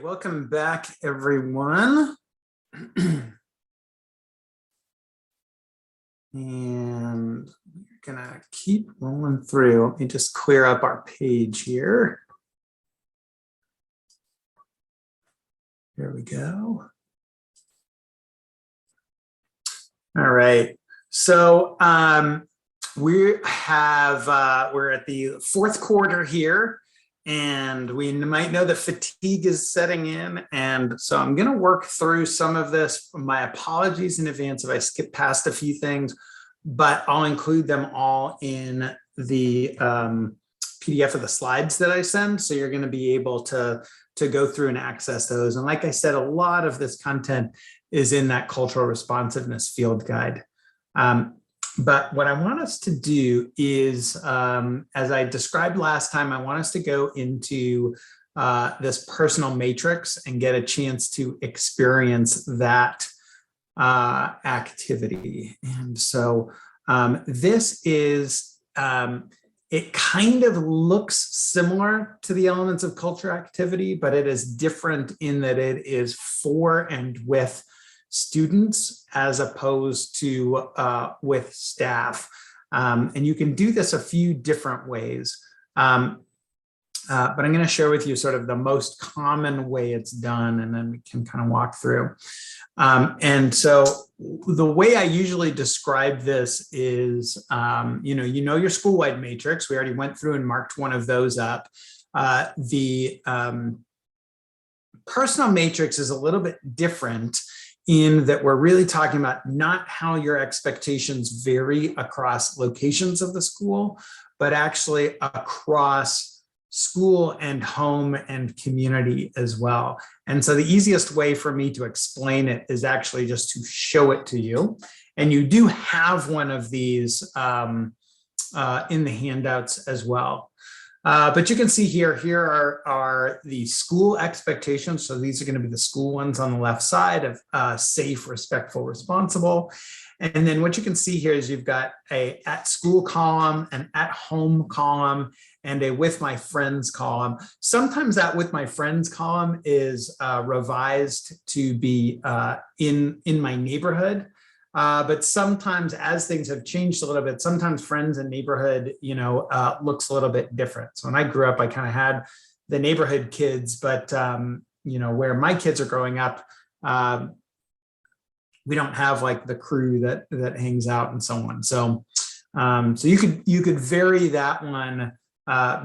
welcome back, everyone. And we're gonna keep rolling through. Let me just clear up our page here. There we go. All right. So we're at the fourth quarter here. And we might know that fatigue is setting in. And so I'm going to work through some of this. My apologies in advance if I skip past a few things, but I'll include them all in the PDF of the slides that I send. So you're going to be able to go through and access those. And like I said, a lot of this content is in that cultural responsiveness field guide. But what I want us to do is, as I described last time, I want us to go into this personal matrix and get a chance to experience that activity. And so this is, it kind of looks similar to the elements of culture activity, but it is different in that it is for and with students as opposed to with staff. And you can do this a few different ways. But I'm going to share with you sort of the most common way it's done, and then we can kind of walk through. And so the way I usually describe this is, you know your school-wide matrix. We already went through and marked one of those up. The personal matrix is a little bit different in that we're really talking about not how your expectations vary across locations of the school, but actually across school and home and community as well. And so the easiest way for me to explain it is actually just to show it to you. And you do have one of these in the handouts as well. But you can see here are the school expectations. So these are going to be the school ones on the left side of safe, respectful, responsible. And then what you can see here is you've got a at school column, an at home column, and a with my friends column. Sometimes that with my friends column is revised to be in my neighborhood. But sometimes, as things have changed a little bit, sometimes friends and neighborhood, looks a little bit different. So when I grew up, I kind of had the neighborhood kids, but where my kids are growing up, we don't have like the crew that hangs out and so on. So, so you could vary that one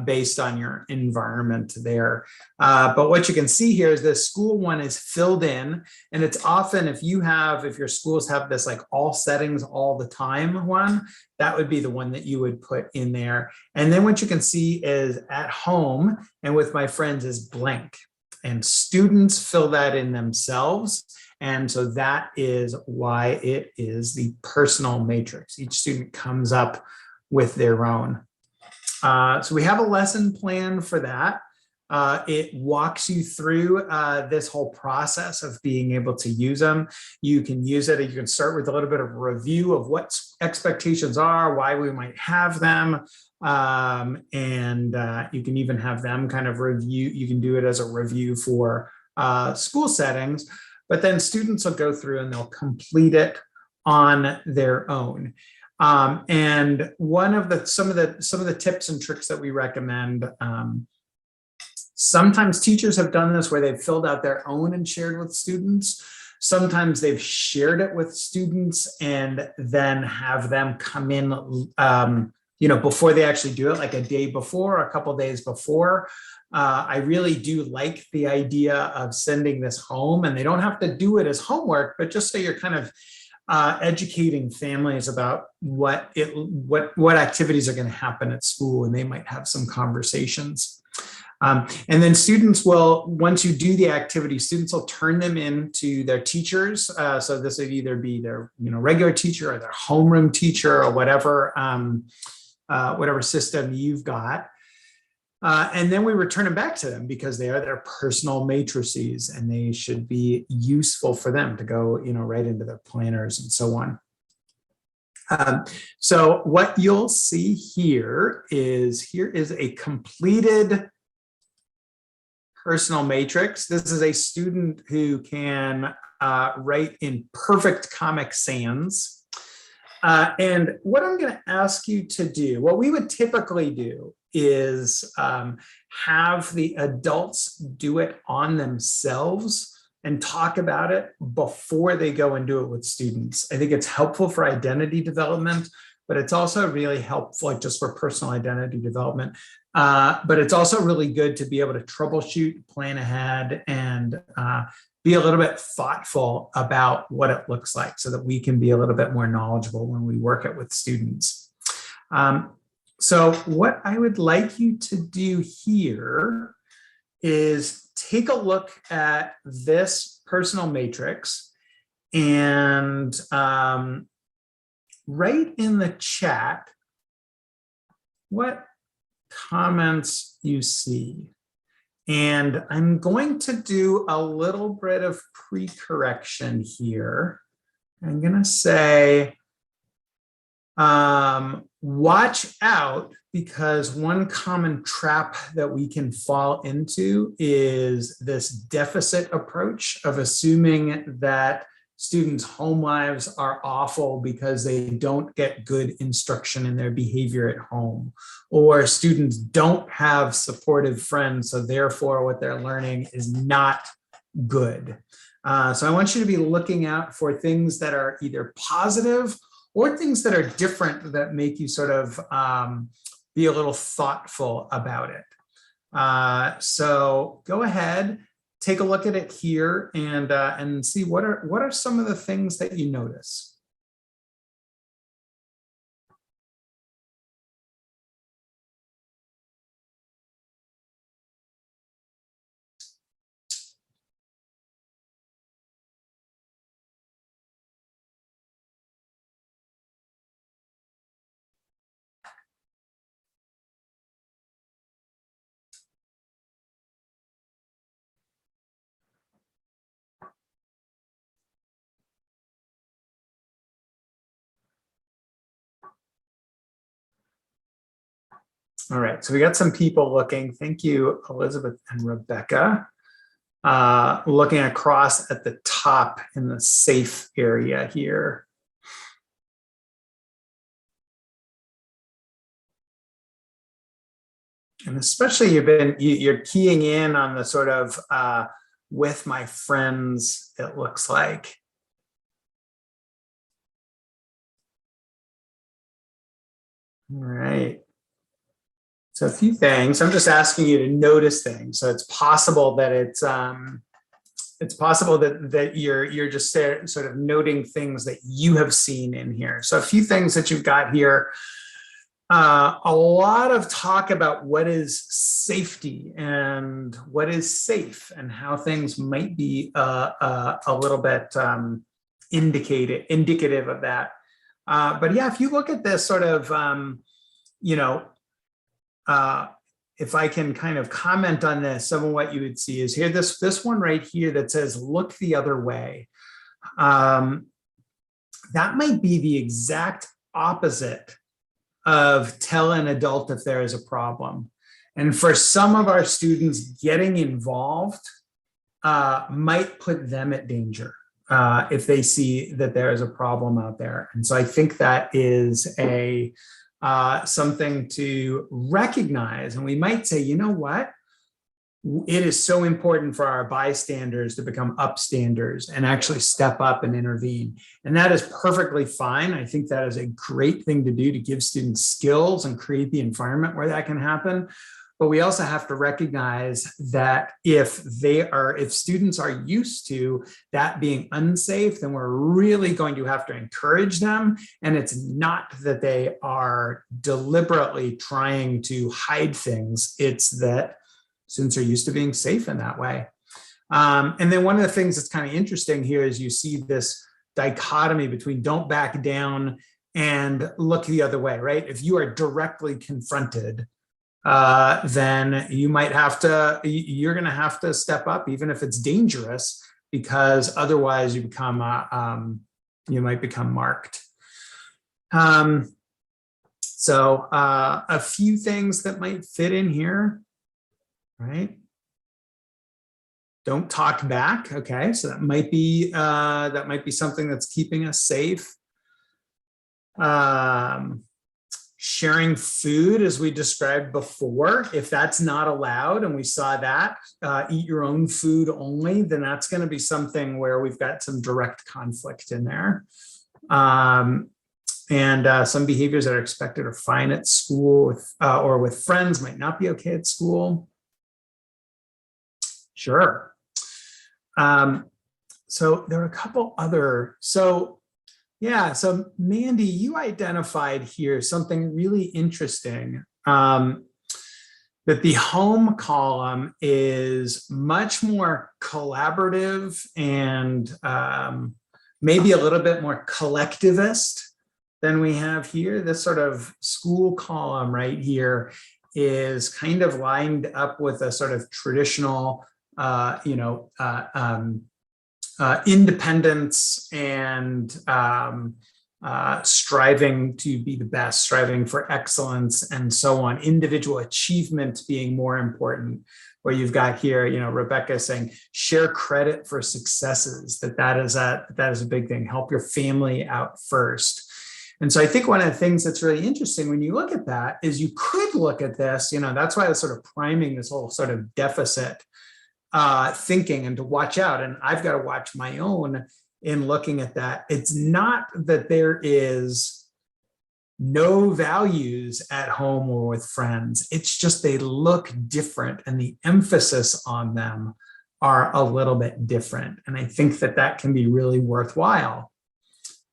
based on your environment there. But what you can see here is the school one is filled in, and it's often if your schools have this like all settings all the time one, that would be the one that you would put in there. And then what you can see is at home and with my friends is blank, and students fill that in themselves. And so that is why it is the personal matrix. Each student comes up with their own. So we have a lesson plan for that. It walks you through this whole process of being able to use them. You can use it. You can start with a little bit of a review of what expectations are, why we might have them. And you can even have them kind of review. You can do it as a review for school settings, but then students will go through and they'll complete it on their own. And some of the tips and tricks that we recommend, sometimes teachers have done this where they've filled out their own and shared with students. Sometimes they've shared it with students and then have them come in, before they actually do it, like a day before, a couple days before. I really do like the idea of sending this home, and they don't have to do it as homework, but just so you're kind of educating families about what activities are going to happen at school, and they might have some conversations. And then students will, once you do the activity, students will turn them in to their teachers. So this would either be their regular teacher or their homeroom teacher or whatever system you've got. And then we return them back to them because they are their personal matrices, and they should be useful for them to go, right into their planners and so on. So what you'll see here is a completed personal matrix. This is a student who can write in perfect Comic Sans. And what I'm going to ask you to do, what we would typically do is have the adults do it on themselves and talk about it before they go and do it with students. I think it's helpful for identity development, but it's also really helpful like just for personal identity development. But it's also really good to be able to troubleshoot, plan ahead, and be a little bit thoughtful about what it looks like so that we can be a little bit more knowledgeable when we work it with students. So what I would like you to do here is take a look at this personal matrix and write in the chat what comments you see. And I'm going to do a little bit of pre-correction here. I'm going to say, watch out, because one common trap that we can fall into is this deficit approach of assuming that students' home lives are awful because they don't get good instruction in their behavior at home, or students don't have supportive friends, so therefore what they're learning is not good. So I want you to be looking out for things that are either positive or things that are different that make you sort of be a little thoughtful about it. So go ahead, take a look at it here and see what are some of the things that you notice. All right, so we got some people looking. Thank you, Elizabeth and Rebecca. Looking across at the top in the safe area here. And especially you're keying in on the sort of with my friends, it looks like. All right. So a few things. I'm just asking you to notice things. So it's possible that it's possible that you're just sort of noting things that you have seen in here. So a few things that you've got here. A lot of talk about what is safety and what is safe and how things might be a little bit indicative of that. But yeah, if you look at this sort of, you know, if I can kind of comment on this, some of what you would see is here, this one right here that says, look the other way. That might be the exact opposite of tell an adult if there is a problem. And for some of our students, getting involved might put them at danger if they see that there is a problem out there. And so I think that is something to recognize. And we might say, you know what? It is so important for our bystanders to become upstanders and actually step up and intervene. And that is perfectly fine. I think that is a great thing to do to give students skills and create the environment where that can happen. But we also have to recognize that if students are used to that being unsafe, then we're really going to have to encourage them. And it's not that they are deliberately trying to hide things. It's that students are used to being safe in that way. And then one of the things that's kind of interesting here is you see this dichotomy between don't back down and look the other way, right? If you are directly confronted, then you're going to have to step up, even if it's dangerous, because otherwise you might become marked. So a few things that might fit in here, right? Don't talk back. Okay, so that might be something that's keeping us safe. Sharing food, as we described before, if that's not allowed, and we saw that, eat your own food only, then that's going to be something where we've got some direct conflict in there. Some behaviors that are expected or fine at school with, or with friends might not be okay at school. Sure. So there are a couple other, yeah, so Mandy, you identified here something really interesting, that the home column is much more collaborative and maybe a little bit more collectivist than we have here. This sort of school column right here is kind of lined up with a sort of traditional, independence and striving to be the best, striving for excellence and so on, individual achievement being more important, where you've got here, Rebecca saying, share credit for successes, that is a big thing, help your family out first. And so I think one of the things that's really interesting when you look at that is you could look at this, that's why I was sort of priming this whole sort of deficit thinking and to watch out. And I've got to watch my own in looking at that. It's not that there is no values at home or with friends. It's just they look different and the emphasis on them are a little bit different. And I think that that can be really worthwhile.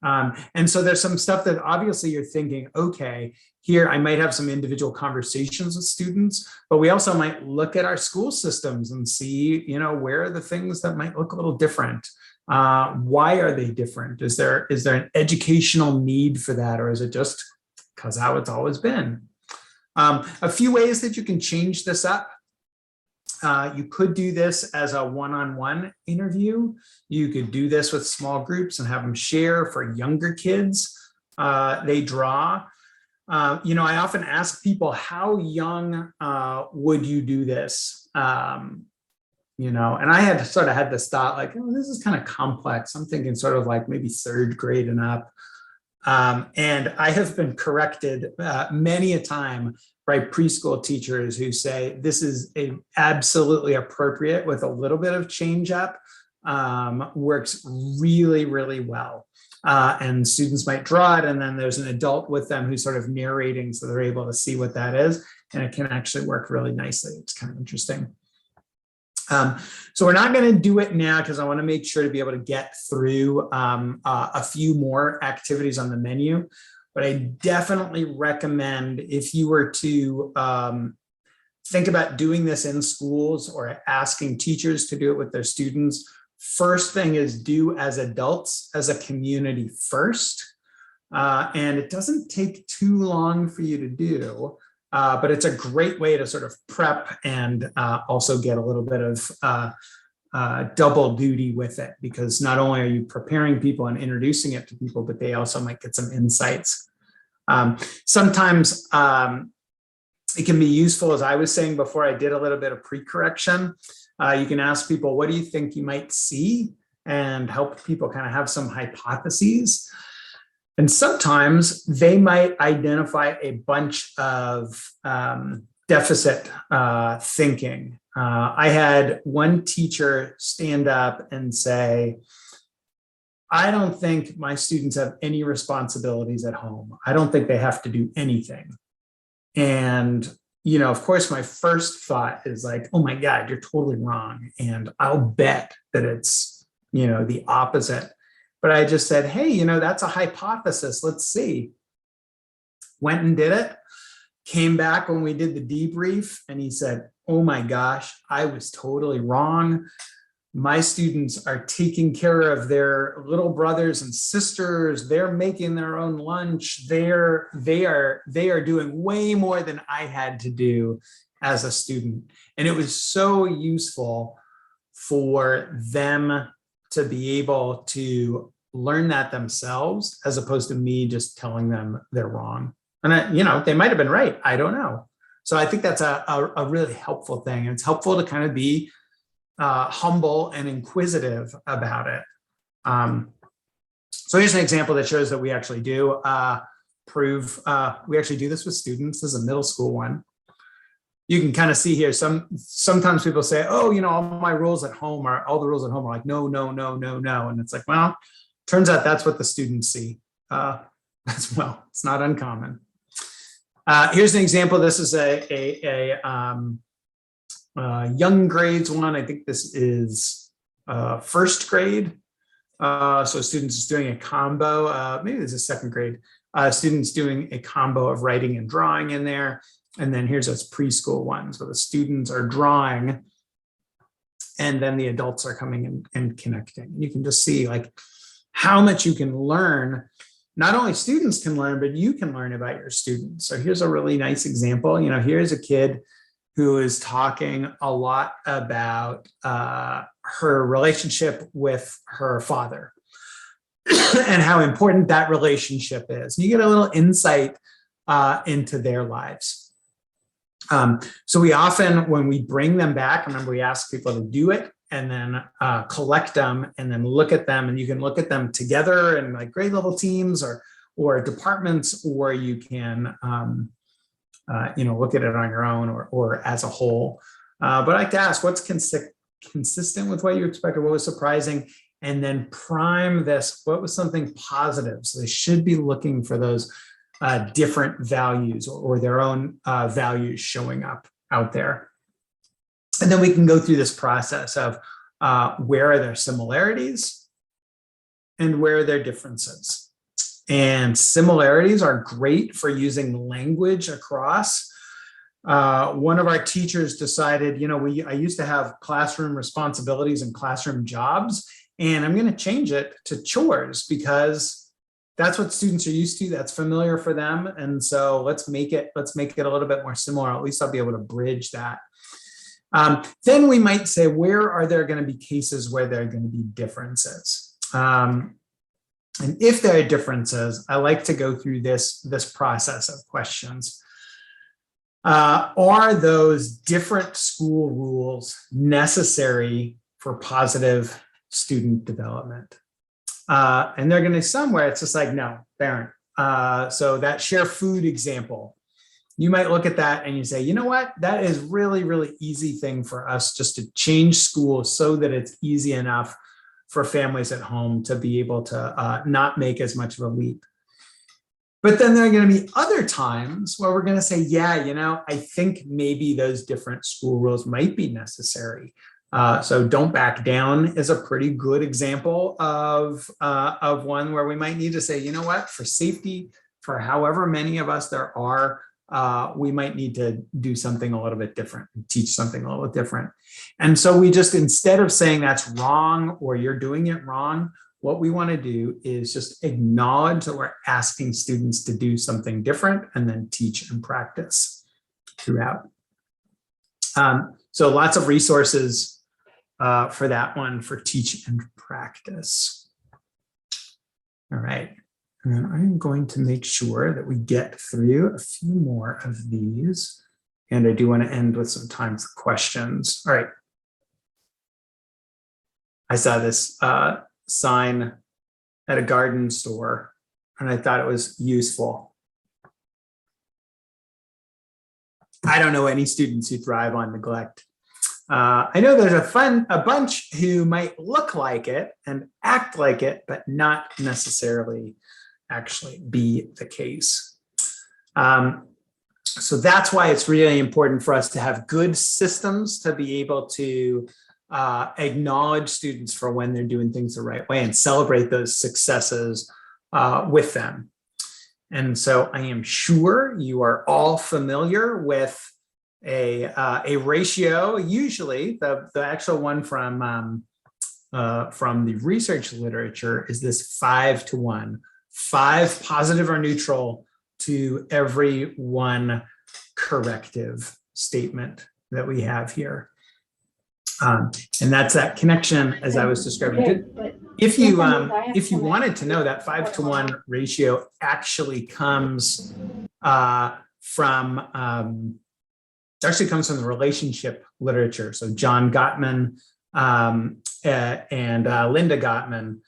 And so there's some stuff that obviously you're thinking, okay, here I might have some individual conversations with students, but we also might look at our school systems and see, where are the things that might look a little different? Why are they different? Is there an educational need for that, or is it just because how it's always been? A few ways that you can change this up. You could do this as a one-on-one interview. You could do this with small groups and have them share. For younger kids, they draw. I often ask people, how young would you do this? And I had sort of had this thought like, oh, this is kind of complex. I'm thinking sort of like maybe 3rd grade and up. And I have been corrected many a time by preschool teachers who say this is absolutely appropriate with a little bit of change up, works really, really well. And students might draw it, and then there's an adult with them who's sort of narrating, so they're able to see what that is, and it can actually work really nicely. It's kind of interesting. So we're not going to do it now because I want to make sure to be able to get through a few more activities on the menu. But I definitely recommend, if you were to think about doing this in schools or asking teachers to do it with their students, first thing is do as adults, as a community first. And it doesn't take too long for you to do, but it's a great way to sort of prep and also get a little bit of double duty with it, because not only are you preparing people and introducing it to people, but they also might get some insights. Sometimes it can be useful, as I was saying before, I did a little bit of pre-correction. You can ask people, what do you think you might see? And help people kind of have some hypotheses. And sometimes they might identify a bunch of deficit thinking. I had one teacher stand up and say, I don't think my students have any responsibilities at home. I don't think they have to do anything. And, of course, my first thought is like, oh my God, you're totally wrong. And I'll bet that it's, the opposite. But I just said, hey, that's a hypothesis. Let's see. Went and did it. Came back when we did the debrief, and he said, oh my gosh, I was totally wrong. My students are taking care of their little brothers and sisters. They're making their own lunch. They are doing way more than I had to do as a student. And it was so useful for them to be able to learn that themselves, as opposed to me just telling them they're wrong. And they might have been right. I don't know. So I think that's a really helpful thing. And it's helpful to kind of be humble and inquisitive about it. So here's an example that shows that we actually do we actually do this with students. This is a middle school one. You can kind of see here, sometimes people say, oh, all my rules at home all the rules at home are like, no, no, no, no, no. And it's like, well, turns out that's what the students see as well. It's not uncommon. Here's an example. This is a young grades one. I think this is first grade. So students is doing a combo, maybe this is second grade. Students doing a combo of writing and drawing in there. And then here's those preschool ones where the students are drawing and then the adults are coming in and connecting. You can just see like how much you can learn. Not only students can learn, but you can learn about your students. So here's a really nice example. Here's a kid who is talking a lot about her relationship with her father and how important that relationship is. You get a little insight into their lives. So we often, when we bring them back, remember we ask people to do it and then collect them and then look at them, and you can look at them together in like grade level teams or departments, or you can look at it on your own or as a whole. But I like to ask, what's consistent with what you expected? What was surprising? And then prime this, what was something positive? So they should be looking for those different values or their own values showing up out there. And then we can go through this process of where are their similarities and where are their differences. And similarities are great for using language across. One of our teachers decided, I used to have classroom responsibilities and classroom jobs, and I'm going to change it to chores because that's what students are used to. That's familiar for them. And so let's make it a little bit more similar. At least I'll be able to bridge that. Then we might say, where are there going to be cases where there are going to be differences? And if there are differences, I like to go through this process of questions. Are those different school rules necessary for positive student development? And they're going to somewhere it's just like, no, they aren't. So that share food example, you might look at that and you say, you know what, that is really, really easy thing for us just to change school so that it's easy enough for families at home to be able to not make as much of a leap. But then there are going to be other times where we're going to say, yeah, I think maybe those different school rules might be necessary. So don't back down is a pretty good example of one where we might need to say, you know what, for safety, for however many of us there are, we might need to do something a little bit different, teach something a little different. And so we just, instead of saying that's wrong or you're doing it wrong, what we want to do is just acknowledge that we're asking students to do something different and then teach and practice throughout. So lots of resources for that one, for teach and practice. All right, and I'm going to make sure that we get through a few more of these. And I do want to end with some time for questions. All right. I saw this sign at a garden store and I thought it was useful. I don't know any students who thrive on neglect. I know there's a bunch who might look like it and act like it, but not necessarily actually be the case. So that's why it's really important for us to have good systems to be able to acknowledge students for when they're doing things the right way and celebrate those successes with them. And so I am sure you are all familiar with a ratio. Usually the actual one from the research literature is this 5-to-1, 5 positive or neutral to every 1 corrective statement that we have here. And that's that connection as I was describing. If you wanted to know, that 5-to-1 ratio actually comes from the relationship literature. So John Gottman Linda Gottman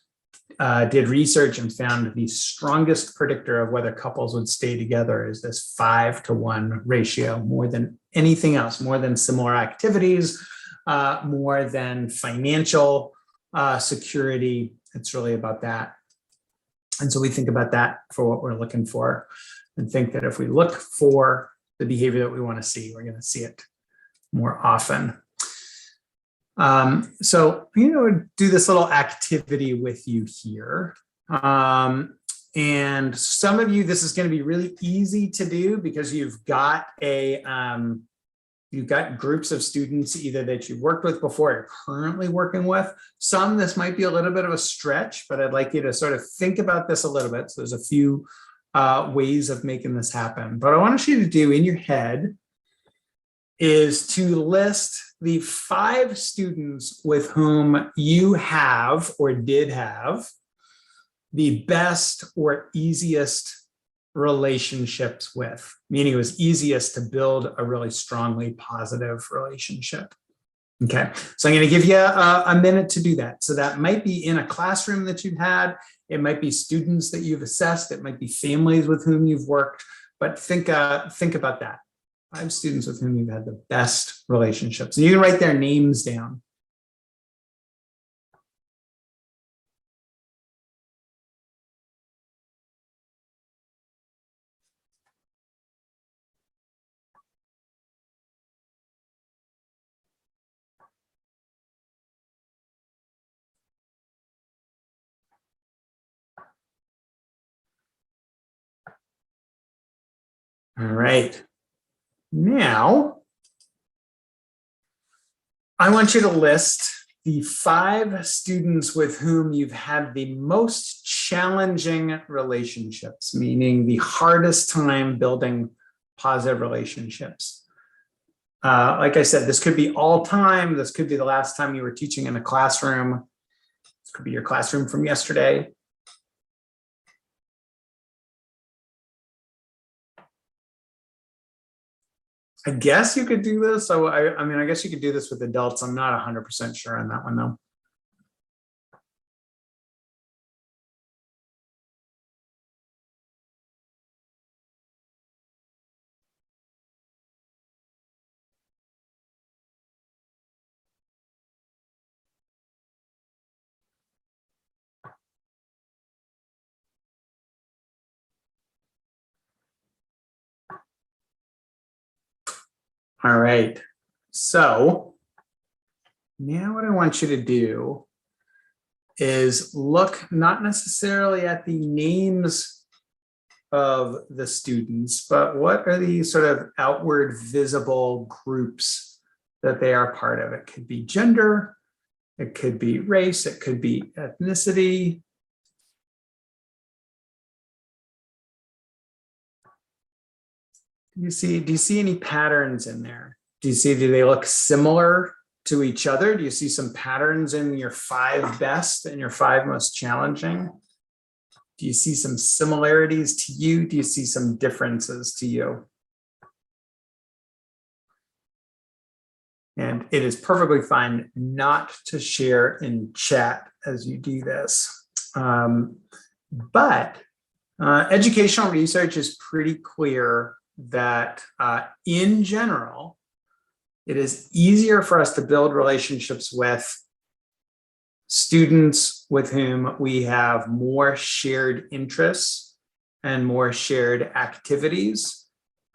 did research and found the strongest predictor of whether couples would stay together is this 5-to-1 ratio, more than anything else, more than similar activities, more than financial security. It's really about that. And so we think about that for what we're looking for, and think that if we look for the behavior that we want to see, we're going to see it more often. So I'm going to do this little activity with you here. And some of you, this is going to be really easy to do because you've got groups of students either that you've worked with before or currently working with. Some, this might be a little bit of a stretch, but I'd like you to sort of think about this a little bit. So there's a few ways of making this happen. But I want you to do in your head is to list the 5 students with whom you have or did have the best or easiest relationships with, meaning it was easiest to build a really strongly positive relationship. Okay, so I'm going to give you a minute to do that. So that might be in a classroom that you've had, it might be students that you've assessed, it might be families with whom you've worked, but think about that. 5 students with whom you've had the best relationships. And you can write their names down. All right. Now, I want you to list the 5 students with whom you've had the most challenging relationships, meaning the hardest time building positive relationships. Like I said, this could be all time. This could be the last time you were teaching in a classroom. This could be your classroom from yesterday. I guess you could do this. So I mean, I guess you could do this with adults. I'm not 100% sure on that one though. All right, so now what I want you to do is look not necessarily at the names of the students, but what are the sort of outward visible groups that they are part of. It could be gender, it could be race, it could be ethnicity. Do you see any patterns in there? Do they look similar to each other? Do you see some patterns in your 5 best and your 5 most challenging? Do you see some similarities to you? Do you see some differences to you? And it is perfectly fine not to share in chat as you do this. But educational research is pretty clear that in general, it is easier for us to build relationships with students with whom we have more shared interests and more shared activities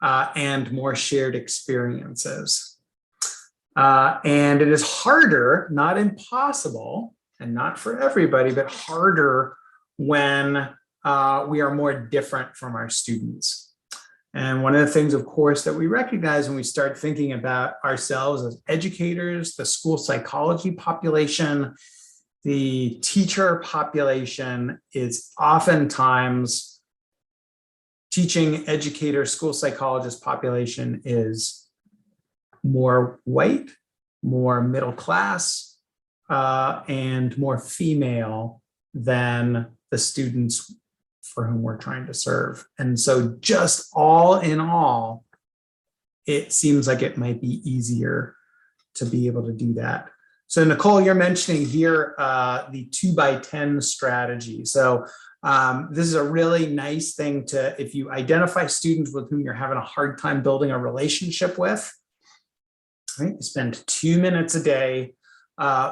and more shared experiences. And it is harder, not impossible, and not for everybody, but harder when we are more different from our students. And one of the things, of course, that we recognize when we start thinking about ourselves as educators, the school psychology population, the teacher population is oftentimes teaching educator, school psychologist population is more white, more middle class, and more female than the students for whom we're trying to serve. And so just all in all, it seems like it might be easier to be able to do that. So Nicole, you're mentioning here the 2x10 strategy. So this is a really nice thing to, if you identify students with whom you're having a hard time building a relationship with, right? You spend 2 minutes a day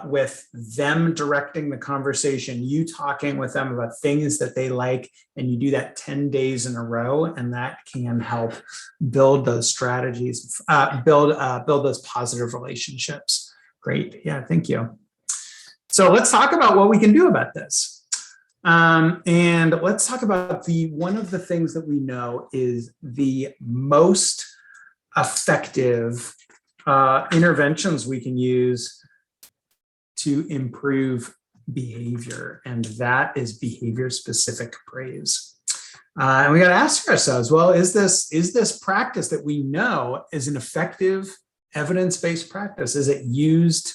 with them directing the conversation, you talking with them about things that they like, and you do that 10 days in a row, and that can help build those strategies, build those positive relationships. Great, yeah, thank you. So let's talk about what we can do about this. And let's talk about one of the things that we know is the most effective interventions we can use to improve behavior, and that is behavior-specific praise. And we got to ask ourselves, well, is this practice that we know is an effective evidence-based practice? Is it used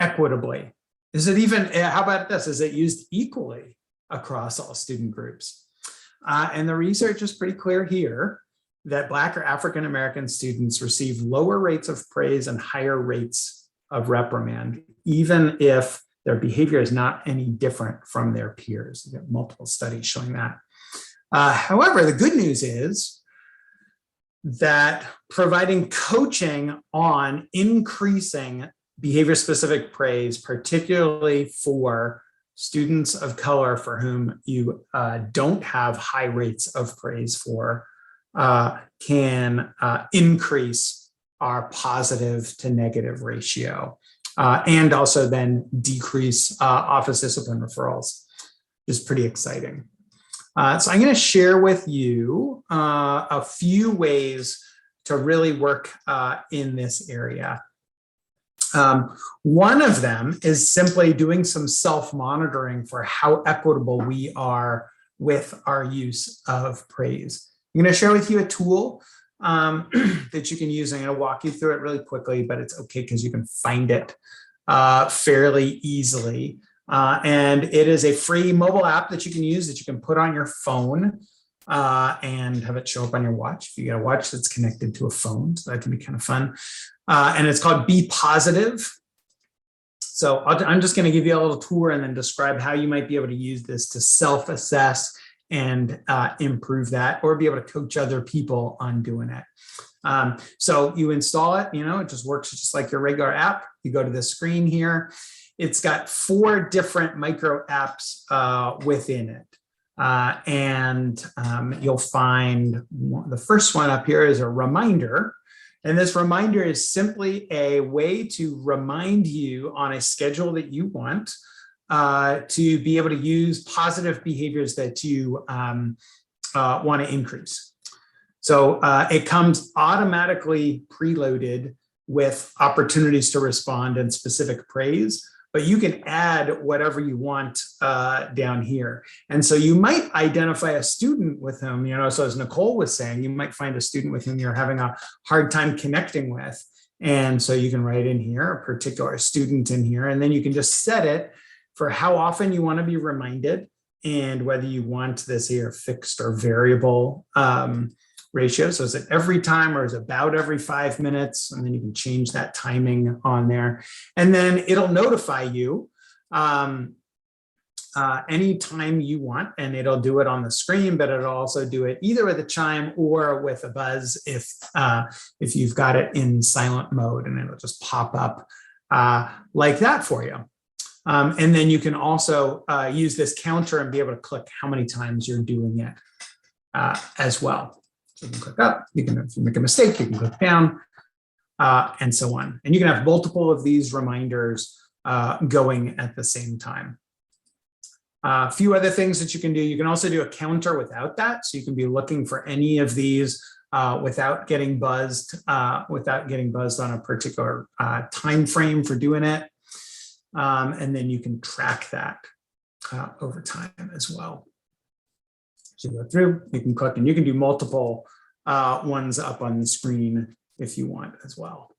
equitably? Is it even, how about this? Is it used equally across all student groups? And the research is pretty clear here that Black or African-American students receive lower rates of praise and higher rates of reprimand, even if their behavior is not any different from their peers. We've got multiple studies showing that. However, the good news is that providing coaching on increasing behavior-specific praise, particularly for students of color for whom you don't have high rates of praise for, can increase our positive to negative ratio, and also then decrease office discipline referrals, which is pretty exciting. So I'm going to share with you a few ways to really work in this area. One of them is simply doing some self-monitoring for how equitable we are with our use of praise. I'm going to share with you a tool that you can use. I'm going to walk you through it really quickly, but it's okay because you can find it fairly easily. And it is a free mobile app that you can use, that you can put on your phone and have it show up on your watch. If you got a watch that's connected to a phone, so that can be kind of fun. And it's called Be Positive. So I'm just going to give you a little tour and then describe how you might be able to use this to self-assess and improve that, or be able to coach other people on doing it. So you install it, it just works just like your regular app. You go to the screen here. It's got 4 different micro apps within it. And you'll find the first one up here is a reminder. And this reminder is simply a way to remind you on a schedule that you want to be able to use positive behaviors that you want to increase. So it comes automatically preloaded with opportunities to respond and specific praise, but you can add whatever you want down here. And so you might identify a student with whom, so as Nicole was saying, you might find a student with whom you're having a hard time connecting with. And so you can write in here a particular student in here, and then you can just set it for how often you want to be reminded and whether you want this here fixed or variable ratio. So is it every time or is it about every 5 minutes? And then you can change that timing on there. And then it'll notify you anytime you want, and it'll do it on the screen, but it'll also do it either with a chime or with a buzz if you've got it in silent mode, and it'll just pop up like that for you. And then you can also use this counter and be able to click how many times you're doing it as well. So you can click up, if you make a mistake, you can click down, and so on. And you can have multiple of these reminders going at the same time. A few other things that you can do. You can also do a counter without that. So you can be looking for any of these without getting buzzed on a particular time frame for doing it. And then you can track that over time as well. So you go through, you can click, and you can do multiple ones up on the screen if you want as well.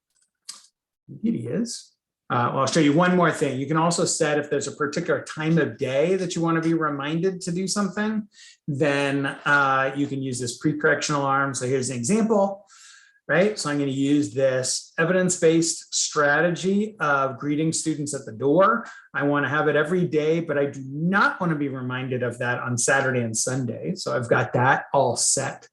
The beauty is, well, I'll show you one more thing. You can also set if there's a particular time of day that you want to be reminded to do something, then you can use this pre-correction alarm. So here's an example. right? So I'm going to use this evidence-based strategy of greeting students at the door. I want to have it every day, but I do not want to be reminded of that on Saturday and Sunday. So I've got that all set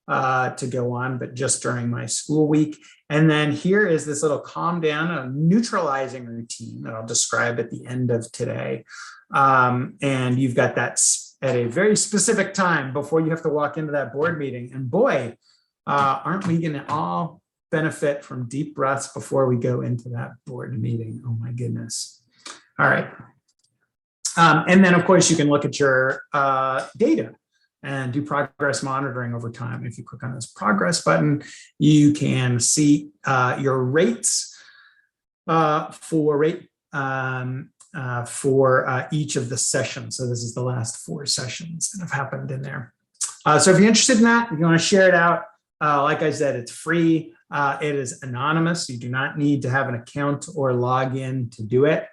to go on, but just during my school week. And then here is this little calm down, a neutralizing routine that I'll describe at the end of today. And you've got that at a very specific time before you have to walk into that board meeting. And boy, aren't we going to all benefit from deep breaths before we go into that board meeting? Oh my goodness. All right. And then of course you can look at your data and do progress monitoring over time. If you click on this progress button, you can see your rates for each of the sessions. So this is the last 4 sessions that have happened in there. So if you're interested in that, if you want to share it out, like I said, it's free. It is anonymous. You do not need to have an account or log in to do it.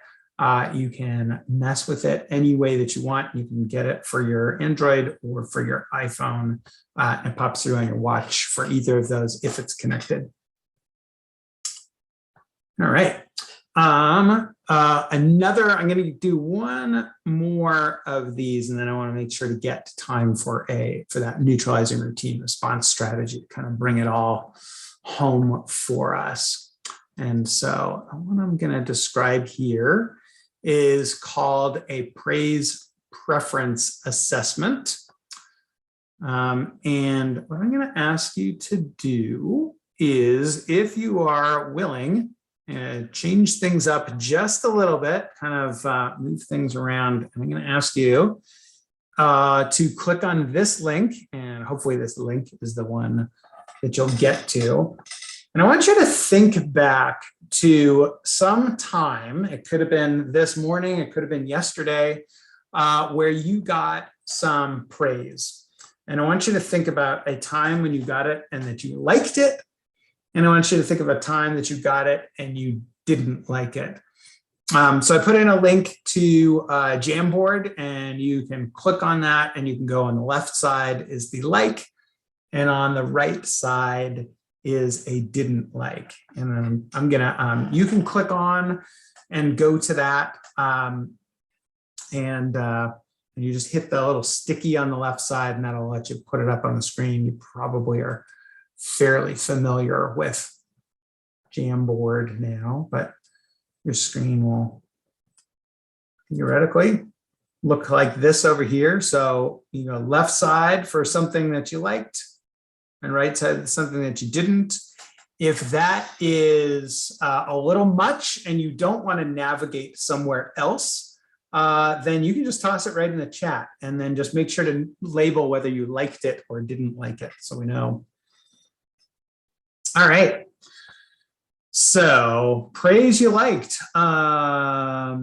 You can mess with it any way that you want. You can get it for your Android or for your iPhone. It pops through on your watch for either of those if it's connected. All right. I'm going to do one more of these, and then I want to make sure to get time for that neutralizing routine response strategy to kind of bring it all home for us. And so what I'm going to describe here is called a praise preference assessment. And what I'm going to ask you to do is, if you are willing, change things up just a little bit, kind of move things around. And I'm going to ask you to click on this link, and hopefully this link is the one that you'll get to. And I want you to think back to some time, it could have been this morning, it could have been yesterday, where you got some praise. And I want you to think about a time when you got it and that you liked it. And I want you to think of a time that you got it and you didn't like it. So I put in a link to Jamboard, and you can click on that, and you can go on the left side is the like, and on the right side is a didn't like. And then I'm gonna, you can click on and go to that, and you just hit the little sticky on the left side, and that'll let you put it up on the screen. You probably are fairly familiar with Jamboard now, but your screen will theoretically look like this over here. So, you know, left side for something that you liked, and right side something that you didn't. If that is a little much and you don't want to navigate somewhere else, then you can just toss it right in the chat, and then just make sure to label whether you liked it or didn't like it, so we know. All right. So praise you liked. I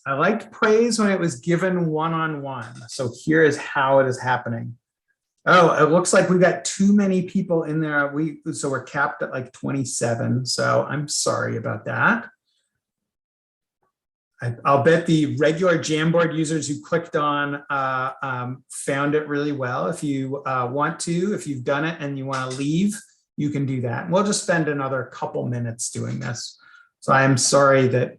liked praise when it was given one-on-one. So here is how it is happening. Oh, it looks like we've got too many people in there. So we're capped at like 27. So I'm sorry about that. I'll bet the regular Jamboard users who clicked on found it really well. If you want to, if you've done it and you want to leave, you can do that. We'll just spend another couple minutes doing this. So I am sorry that,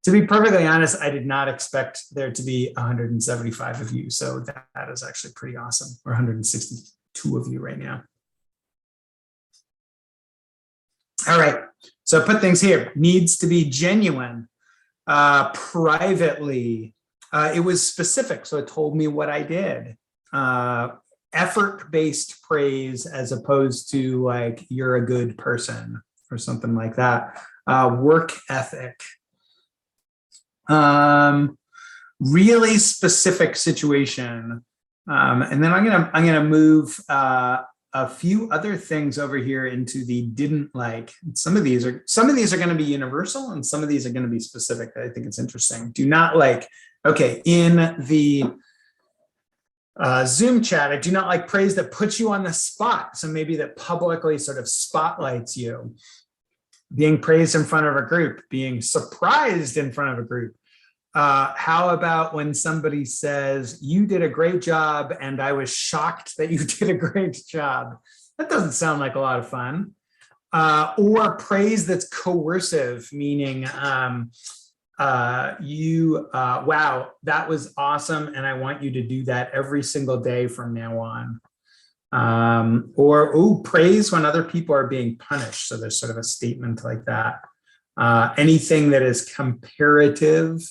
to be perfectly honest, I did not expect there to be 175 of you. So that is actually pretty awesome. Or 162 of you right now. All right, so put things here. Needs to be genuine. Privately, it was specific, so it told me what I did. Effort-based praise as opposed to like, you're a good person or something like that. Work ethic. Really specific situation. And then I'm gonna move a few other things over here into the didn't like. Some of these are going to be universal, and some of these are going to be specific. I think it's interesting. Do not like. Okay, in the Zoom chat, I do not like praise that puts you on the spot. So maybe that publicly sort of spotlights you. Being praised in front of a group, being surprised in front of a group. How about when somebody says, you did a great job and I was shocked that you did a great job? That doesn't sound like a lot of fun. Or praise that's coercive, meaning wow, that was awesome, and I want you to do that every single day from now on. Or praise when other people are being punished. So there's sort of a statement like that. Anything that is comparative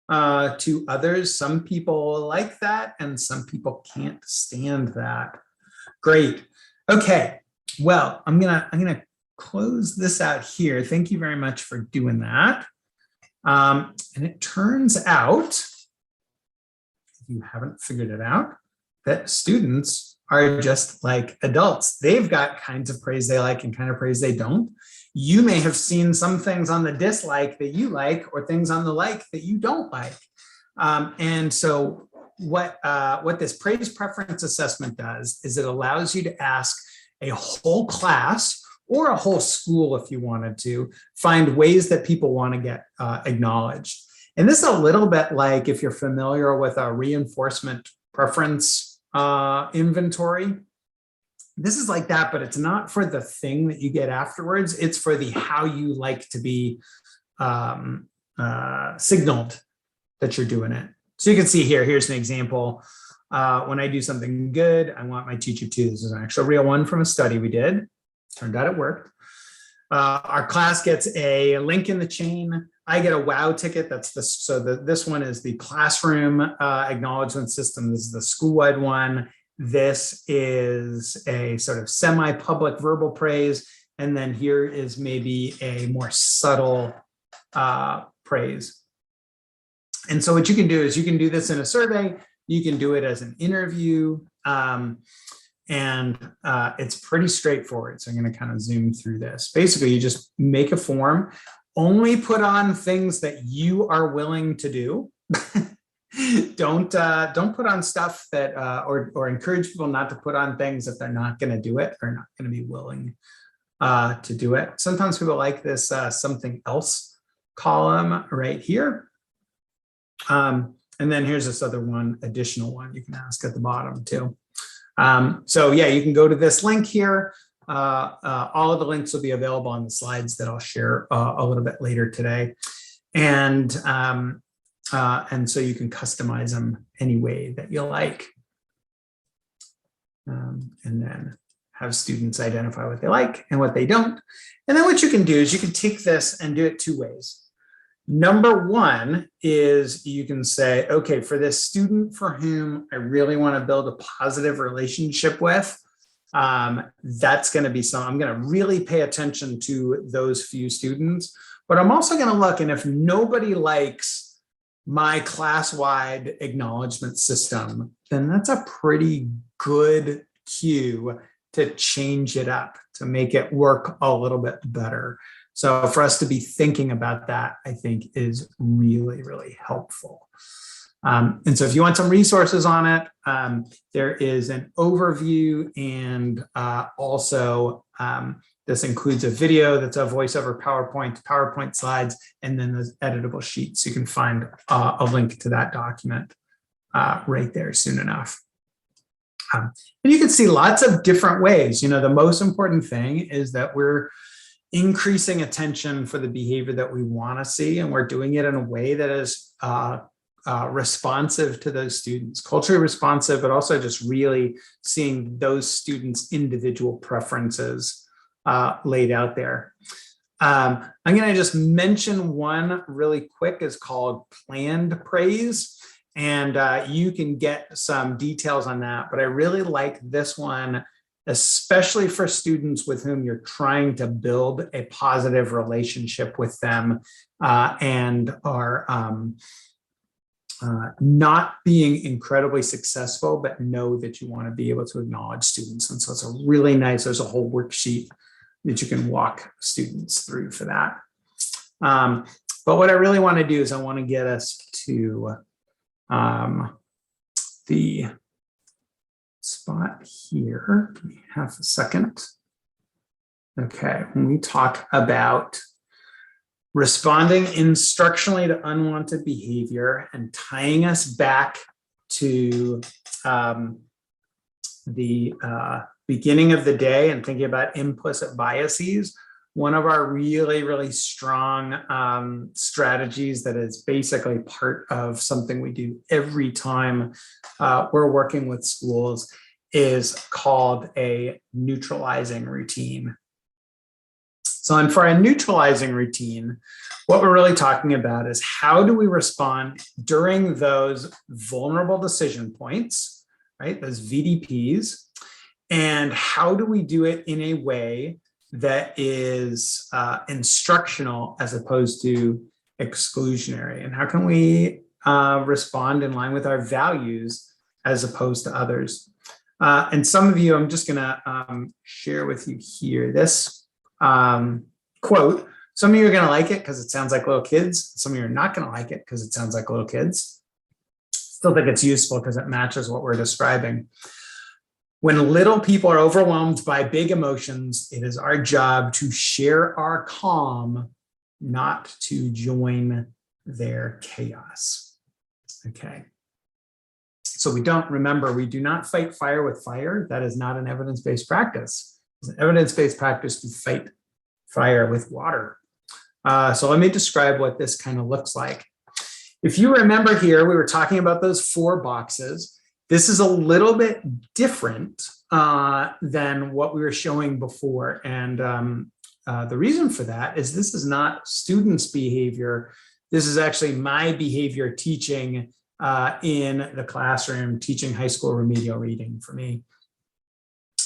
to others. Some people like that, and some people can't stand that. Great. Okay. Well, I'm gonna close this out here. Thank you very much for doing that. And it turns out, if you haven't figured it out, that students are just like adults. They've got kinds of praise they like and kind of praise they don't. You may have seen some things on the dislike that you like, or things on the like that you don't like. And so what this praise preference assessment does is it allows you to ask a whole class or a whole school, if you wanted to, find ways that people want to get acknowledged. And this is a little bit like if you're familiar with a reinforcement preference inventory. This is like that, but it's not for the thing that you get afterwards. It's for the how you like to be signaled that you're doing it. So you can see here, here's an example. When I do something good, I want my teacher to. This is an actual real one from a study we did. Turned out it worked. Our class gets a link in the chain. I get a wow ticket. That's this one is the classroom acknowledgement system. This is the school-wide one. This is a sort of semi-public verbal praise. And then here is maybe a more subtle praise. And so what you can do is you can do this in a survey. You can do it as an interview. And it's pretty straightforward. So I'm going to kind of zoom through this. Basically, you just make a form, only put on things that you are willing to do. Don't put on stuff that or encourage people not to put on things if they're not going to do it or not going to be willing to do it. Sometimes people like this something else column right here. And then here's this other one, additional one you can ask at the bottom too. So yeah, you can go to this link here. All of the links will be available on the slides that I'll share a little bit later today. And so you can customize them any way that you like. And then have students identify what they like and what they don't. And then what you can do is you can take this and do it two ways. Number one is you can say, okay, for this student for whom I really want to build a positive relationship with, that's going to be I'm going to really pay attention to those few students, but I'm also going to look, and if nobody likes my class-wide acknowledgement system, then that's a pretty good cue to change it up, to make it work a little bit better. So for us to be thinking about that, I think is really, really helpful. And so if you want some resources on it, there is an overview, and also this includes a video that's a voiceover PowerPoint slides, and then those editable sheets. You can find a link to that document right there soon enough. And you can see lots of different ways. You know, the most important thing is that we're increasing attention for the behavior that we want to see, and we're doing it in a way that is responsive to those students, culturally responsive, but also just really seeing those students' individual preferences laid out there. I'm going to just mention one really quick. Is called planned praise, and you can get some details on that, but I really like this one, especially for students with whom you're trying to build a positive relationship with them and are not being incredibly successful, but know that you want to be able to acknowledge students. And so it's a really nice, there's a whole worksheet that you can walk students through for that. But what I really want to do is I want to get us to the spot here. Give me half a second. Okay, when we talk about responding instructionally to unwanted behavior and tying us back to the beginning of the day and thinking about implicit biases, one of our really, really strong strategies that is basically part of something we do every time we're working with schools is called a neutralizing routine. So, and for a neutralizing routine, what we're really talking about is how do we respond during those vulnerable decision points, right? Those VDPs, and how do we do it in a way that is instructional as opposed to exclusionary? And how can we respond in line with our values as opposed to others? And some of you, I'm just gonna share with you here this quote. Some of you are gonna like it because it sounds like little kids. Some of you are not gonna like it because it sounds like little kids. Still think it's useful because it matches what we're describing. When little people are overwhelmed by big emotions, it is our job to share our calm, not to join their chaos. Okay. So we do not fight fire with fire. That is not an evidence-based practice. It's an evidence-based practice to fight fire with water. So let me describe what this kind of looks like. If you remember here, we were talking about those 4 boxes. This is a little bit different than what we were showing before. And the reason for that is this is not students' behavior. This is actually my behavior teaching in the classroom, teaching high school remedial reading for me.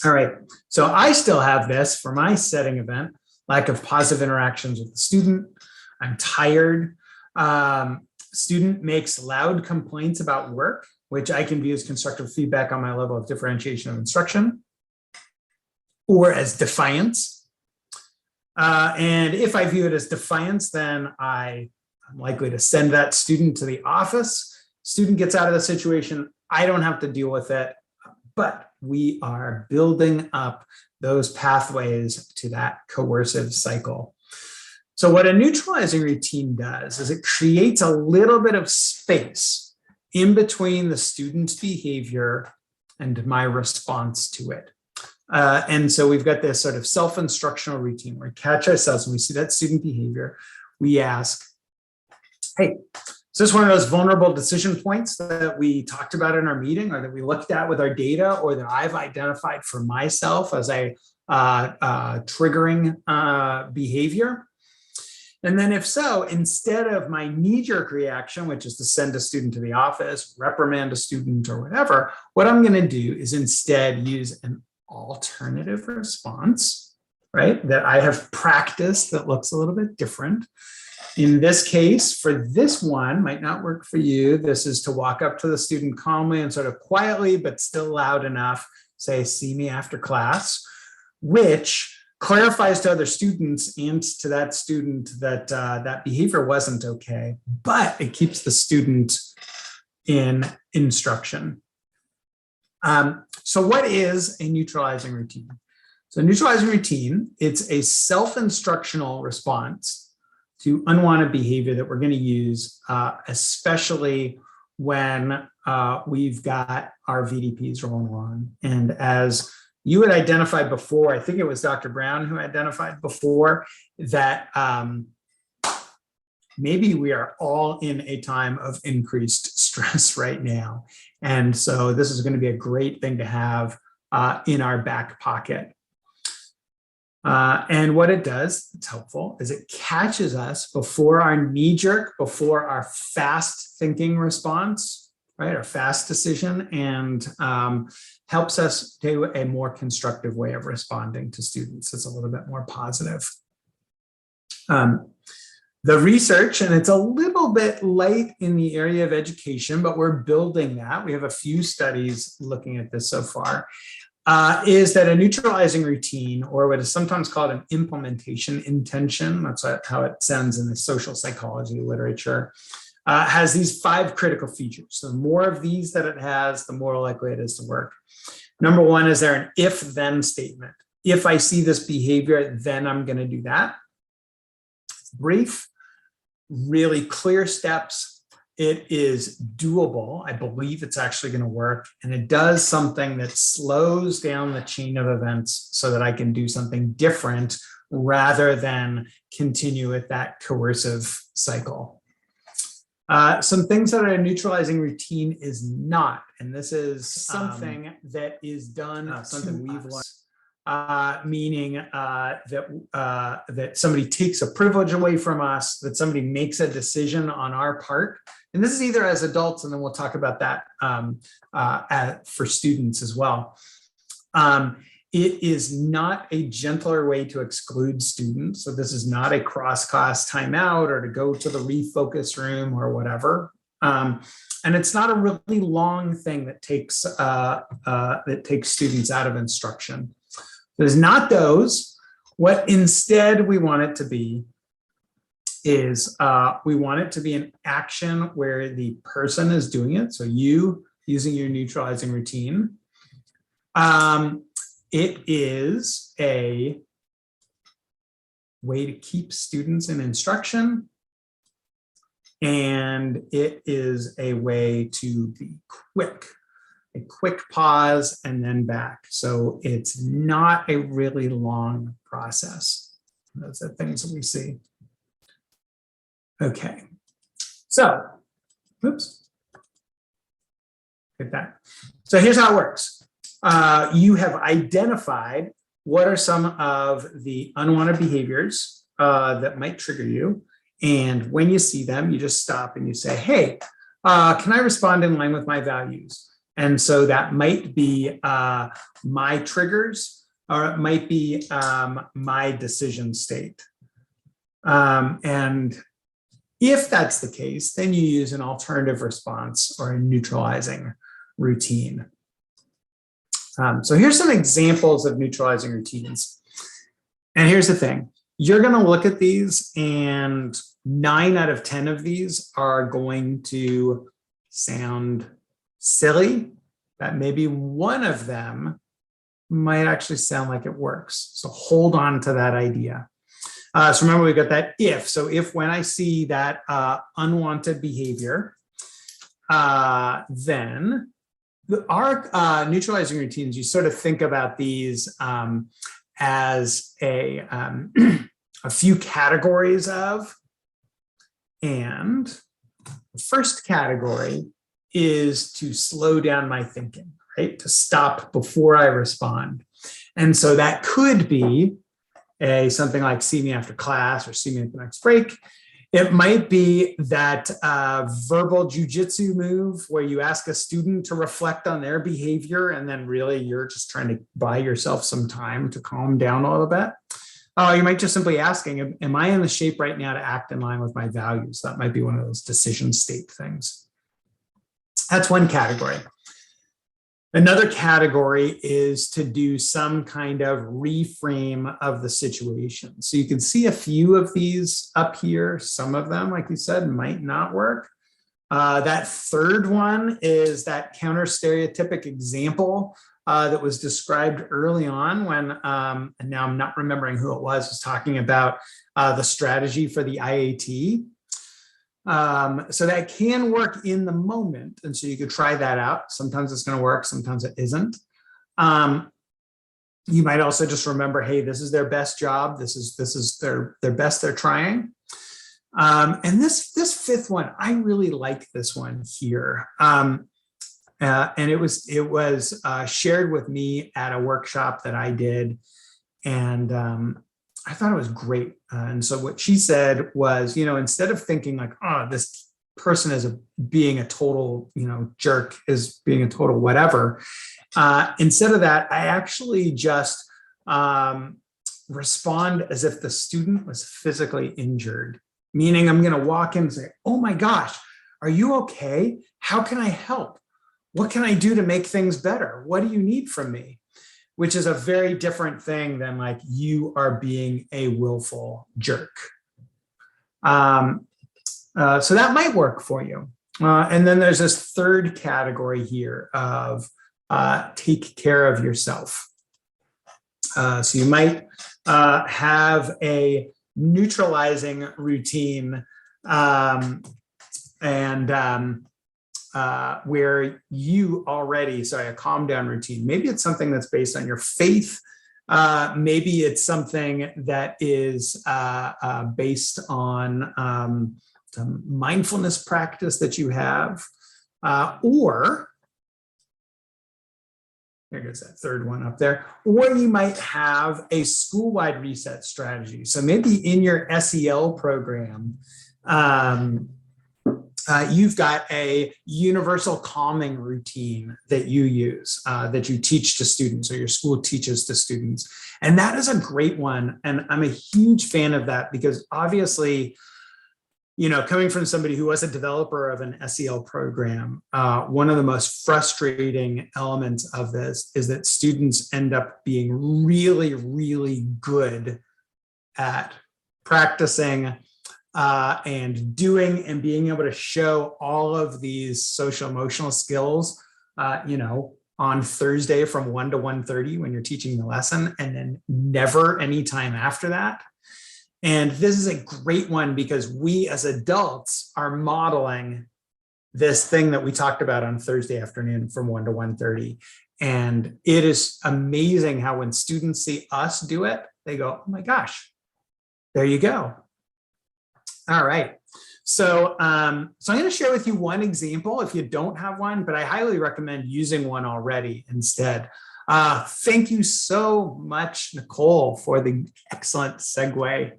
All right, so I still have this for my setting event, lack of positive interactions with the student. I'm tired. Student makes loud complaints about work, which I can view as constructive feedback on my level of differentiation of instruction, or as defiance. And if I view it as defiance, then I'm likely to send that student to the office. Student gets out of the situation, I don't have to deal with it, but we are building up those pathways to that coercive cycle. So what a neutralizing routine does is it creates a little bit of space in between the student's behavior and my response to it. And so we've got this sort of self-instructional routine where we catch ourselves when we see that student behavior. We ask, hey, is this one of those vulnerable decision points that we talked about in our meeting, or that we looked at with our data, or that I've identified for myself as a triggering behavior? And then if so, instead of my knee-jerk reaction, which is to send a student to the office, reprimand a student or whatever, what I'm going to do is instead use an alternative response, right, that I have practiced that looks a little bit different. In this case, for this one, might not work for you. This is to walk up to the student calmly and sort of quietly, but still loud enough, say, see me after class, which clarifies to other students and to that student that that behavior wasn't okay, but it keeps the student in instruction. So what is a neutralizing routine? So a neutralizing routine, it's a self-instructional response to unwanted behavior that we're going to use, especially when we've got our VDPs rolling on. And as you had identified before, I think it was Dr. Brown who identified before, that maybe we are all in a time of increased stress right now. And so this is going to be a great thing to have in our back pocket. And what it does, it's helpful, is it catches us before our knee-jerk, before our fast thinking response, right, our fast decision, and helps us do a more constructive way of responding to students. It's a little bit more positive. The research, and it's a little bit light in the area of education, but we're building that. We have a few studies looking at this so far. Is that a neutralizing routine, or what is sometimes called an implementation intention, that's how it sounds in the social psychology literature, has these 5 critical features. So the more of these that it has, the more likely it is to work. Number 1, is there an if-then statement? If I see this behavior, then I'm going to do that. It's brief, really clear steps, It is doable. I believe it's actually going to work. And it does something that slows down the chain of events so that I can do something different rather than continue with that coercive cycle. Some things that a neutralizing routine is not, and this is something that is done, something we've learned, meaning that somebody takes a privilege away from us, that somebody makes a decision on our part. And this is either as adults, and then we'll talk about that for students as well. It is not a gentler way to exclude students. So this is not a cross-class timeout or to go to the refocus room or whatever. And it's not a really long thing that takes students out of instruction. There's not those. What instead we want it to be is we want it to be an action where the person is doing it. So you using your neutralizing routine. It is a way to keep students in instruction, and it is a way to be quick, a quick pause and then back. So it's not a really long process. Those are things that we see. Okay, so, oops, get that. So here's how it works. You have identified what are some of the unwanted behaviors that might trigger you. And when you see them, you just stop and you say, hey, can I respond in line with my values? And so that might be my triggers, or it might be my decision state. And if that's the case, then you use an alternative response or a neutralizing routine. So here's some examples of neutralizing routines. And here's the thing. You're going to look at these, and 9 out of 10 of these are going to sound silly. That maybe one of them might actually sound like it works. So hold on to that idea. So remember, we've got that if. So if when I see that unwanted behavior, then our neutralizing routines, you sort of think about these as a few categories of, and the first category is to slow down my thinking, right? To stop before I respond. And so that could be something like see me after class or see me at the next break. It might be that verbal jujitsu move where you ask a student to reflect on their behavior, and then really you're just trying to buy yourself some time to calm down a little bit. You might just simply asking, am I in the shape right now to act in line with my values? That might be one of those decision state things. That's one category. Another category is to do some kind of reframe of the situation. So you can see a few of these up here. Some of them, like you said, might not work. That third one is that counter-stereotypic example that was described early on when, and now I'm not remembering who it was talking about the strategy for the IAT. So that can work in the moment. And so you could try that out. Sometimes it's going to work, sometimes it isn't. You might also just remember, hey, this is their best job. This is their best they're trying. And this fifth one, I really like this one here. And it was shared with me at a workshop that I did. And I thought it was great. And so what she said was, instead of thinking like, oh, this person is being a total, jerk, is being a total whatever. Instead of that, I actually just respond as if the student was physically injured, meaning I'm going to walk in and say, oh my gosh, are you okay? How can I help? What can I do to make things better? What do you need from me? Which is a very different thing than like you are being a willful jerk. So that might work for you. And then there's this third category here of take care of yourself. So you might have a neutralizing routine and where you already, a calm down routine. Maybe it's something that's based on your faith. Maybe it's something that is based on some mindfulness practice that you have, or there goes that third one up there. Or you might have a school-wide reset strategy. So maybe in your SEL program, you've got a universal calming routine that you use, that you teach to students, or your school teaches to students. And that is a great one. And I'm a huge fan of that because obviously, coming from somebody who was a developer of an SEL program, one of the most frustrating elements of this is that students end up being really, really good at practicing and doing and being able to show all of these social emotional skills, on Thursday from 1 to 1:30 when you're teaching the lesson, and then never any time after that. And this is a great one because we as adults are modeling this thing that we talked about on Thursday afternoon from 1 to 1:30. And it is amazing how when students see us do it, they go, oh my gosh, there you go. All right. So I'm going to share with you one example if you don't have one, but I highly recommend using one already instead. Thank you so much, Nicole, for the excellent segue.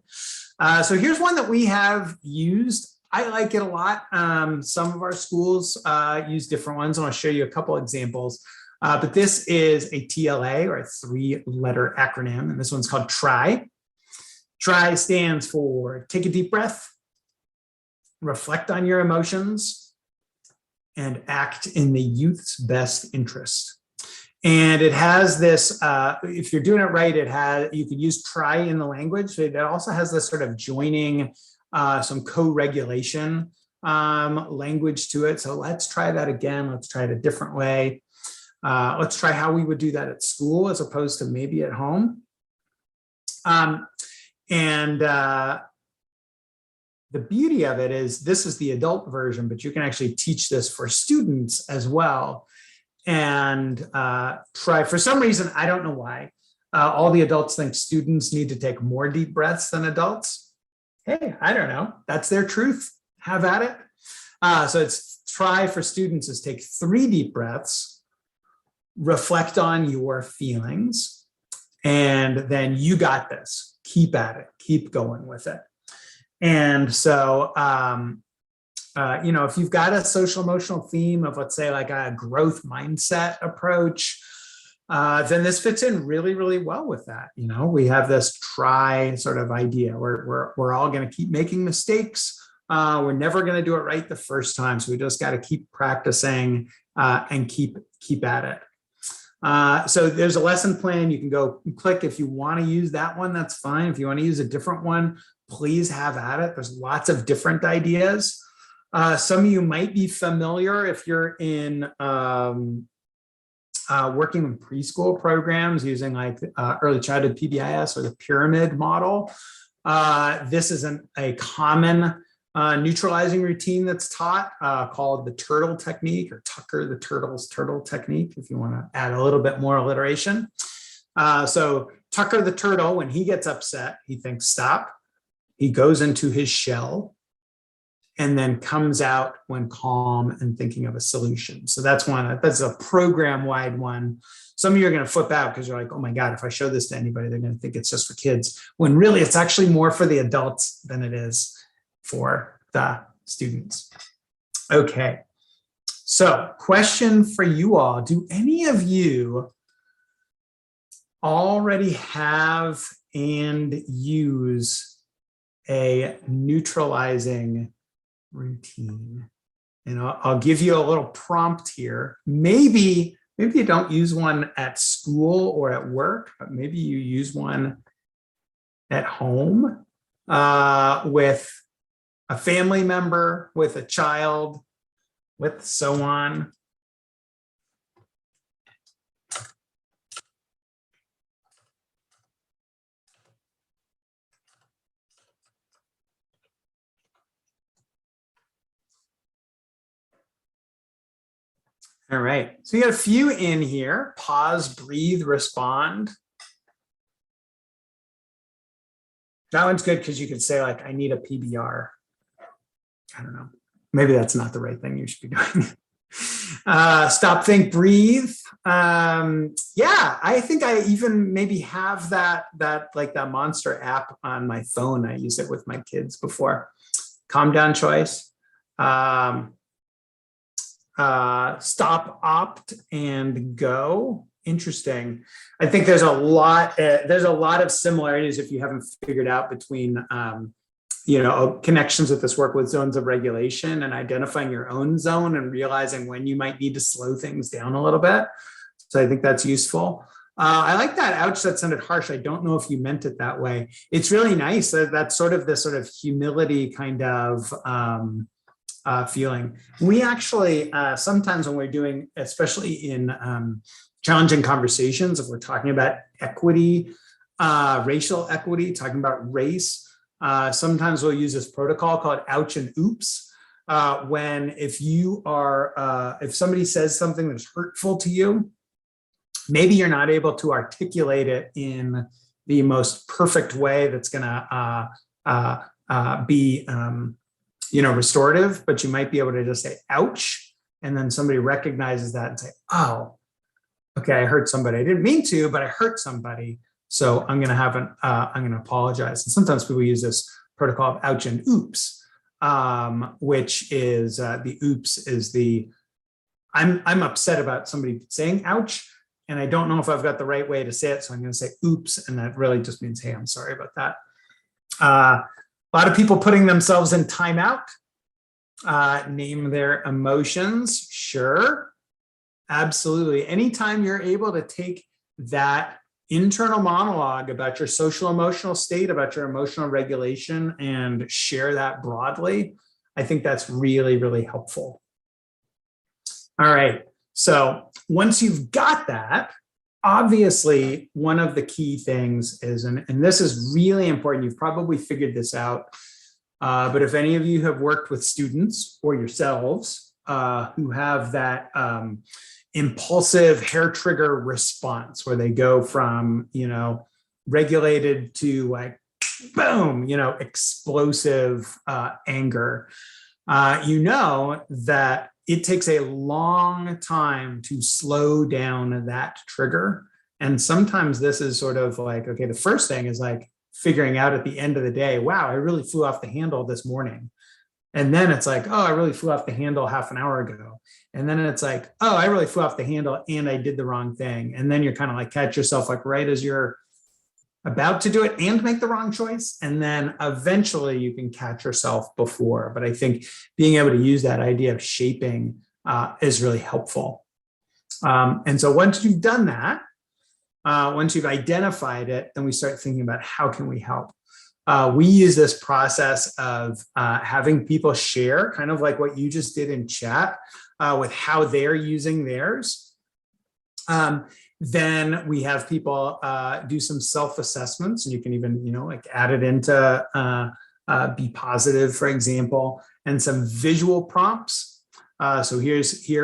So here's one that we have used. I like it a lot. Some of our schools use different ones, and I'll show you a couple examples. But this is a TLA, or a 3-letter acronym, and this one's called TRY. TRY stands for take a deep breath, reflect on your emotions, and act in the youth's best interest. And it has this, if you're doing it right, you can use try in the language. So it also has this sort of joining some co-regulation language to it. So let's try that again. Let's try it a different way. Let's try how we would do that at school as opposed to maybe at home. The beauty of it is this is the adult version, but you can actually teach this for students as well. And try, for some reason, I don't know why, all the adults think students need to take more deep breaths than adults. Hey, I don't know. That's their truth. Have at it. So it's try for students is take 3 deep breaths, reflect on your feelings, and then you got this. Keep at it. Keep going with it. And so, if you've got a social emotional theme of, let's say, like a growth mindset approach, then this fits in really, really well with that. We have this try sort of idea. We're all going to keep making mistakes. We're never going to do it right the first time. So we just got to keep practicing and keep at it. So there's a lesson plan. You can go click if you want to use that one. That's fine. If you want to use a different one, please have at it. There's lots of different ideas. Some of you might be familiar if you're in working in preschool programs using like early childhood PBIS or the pyramid model. This is a common neutralizing routine that's taught called the turtle technique, or Tucker the Turtle's turtle technique, if you want to add a little bit more alliteration. So Tucker the turtle, when he gets upset, he thinks stop. He goes into his shell and then comes out when calm and thinking of a solution. So that's a program-wide one. Some of you are going to flip out because you're like, oh my God, if I show this to anybody, they're going to think it's just for kids, when really it's actually more for the adults than it is for the students. Okay, so question for you all. Do any of you already have and use a neutralizing routine? And I'll give you a little prompt here. Maybe you don't use one at school or at work, but maybe you use one at home with a family member, with a child, with so on. All right, so you got a few in here. Pause, breathe, respond. That one's good because you could say like, I need a PBR. I don't know. Maybe that's not the right thing you should be doing. Stop, think, breathe. Yeah, I think I even maybe have that Monster app on my phone. I use it with my kids before. Calm down choice. Stop, opt, and go. Interesting. I think there's a lot of similarities if you haven't figured out between connections with this work with zones of regulation and identifying your own zone and realizing when you might need to slow things down a little bit. So I think that's useful. I like that. Ouch, that sounded harsh. I don't know if you meant it that way. It's really nice. That's sort of this sort of humility kind of feeling. We actually, sometimes when we're doing, especially in challenging conversations, if we're talking about equity, racial equity, talking about race, sometimes we'll use this protocol called ouch and oops. If somebody says something that's hurtful to you, maybe you're not able to articulate it in the most perfect way that's going to be restorative, but you might be able to just say ouch, and then somebody recognizes that and say, oh, okay, I hurt somebody. I didn't mean to, but I hurt somebody. So I'm going to apologize. And sometimes people use this protocol of ouch and oops, which is the oops is the, I'm upset about somebody saying ouch, and I don't know if I've got the right way to say it. So I'm going to say oops. And that really just means, hey, I'm sorry about that. A lot of people putting themselves in timeout. Name their emotions. Sure. Absolutely. Anytime you're able to take that internal monologue about your social emotional state, about your emotional regulation, and share that broadly, I think that's really, really helpful. All right. So once you've got that, obviously one of the key things is, and this is really important, you've probably figured this out, but if any of you have worked with students or yourselves who have that impulsive hair trigger response where they go from, regulated to like, boom, explosive anger, that it takes a long time to slow down that trigger. And sometimes this is sort of like, okay, the first thing is like figuring out at the end of the day, wow, I really flew off the handle this morning. And then it's like, oh, I really flew off the handle half an hour ago. And then it's like, oh, I really flew off the handle and I did the wrong thing. And then you're kind of like catch yourself like right as you're about to do it and make the wrong choice. And then eventually you can catch yourself before. But I think being able to use that idea of shaping is really helpful. And so once you've done that, once you've identified it, then we start thinking about how can we help. We use this process of having people share, kind of like what you just did in chat, with how they're using theirs. Then we have people do some self-assessments, and you can even, like add it into Be Positive, for example, and some visual prompts. So here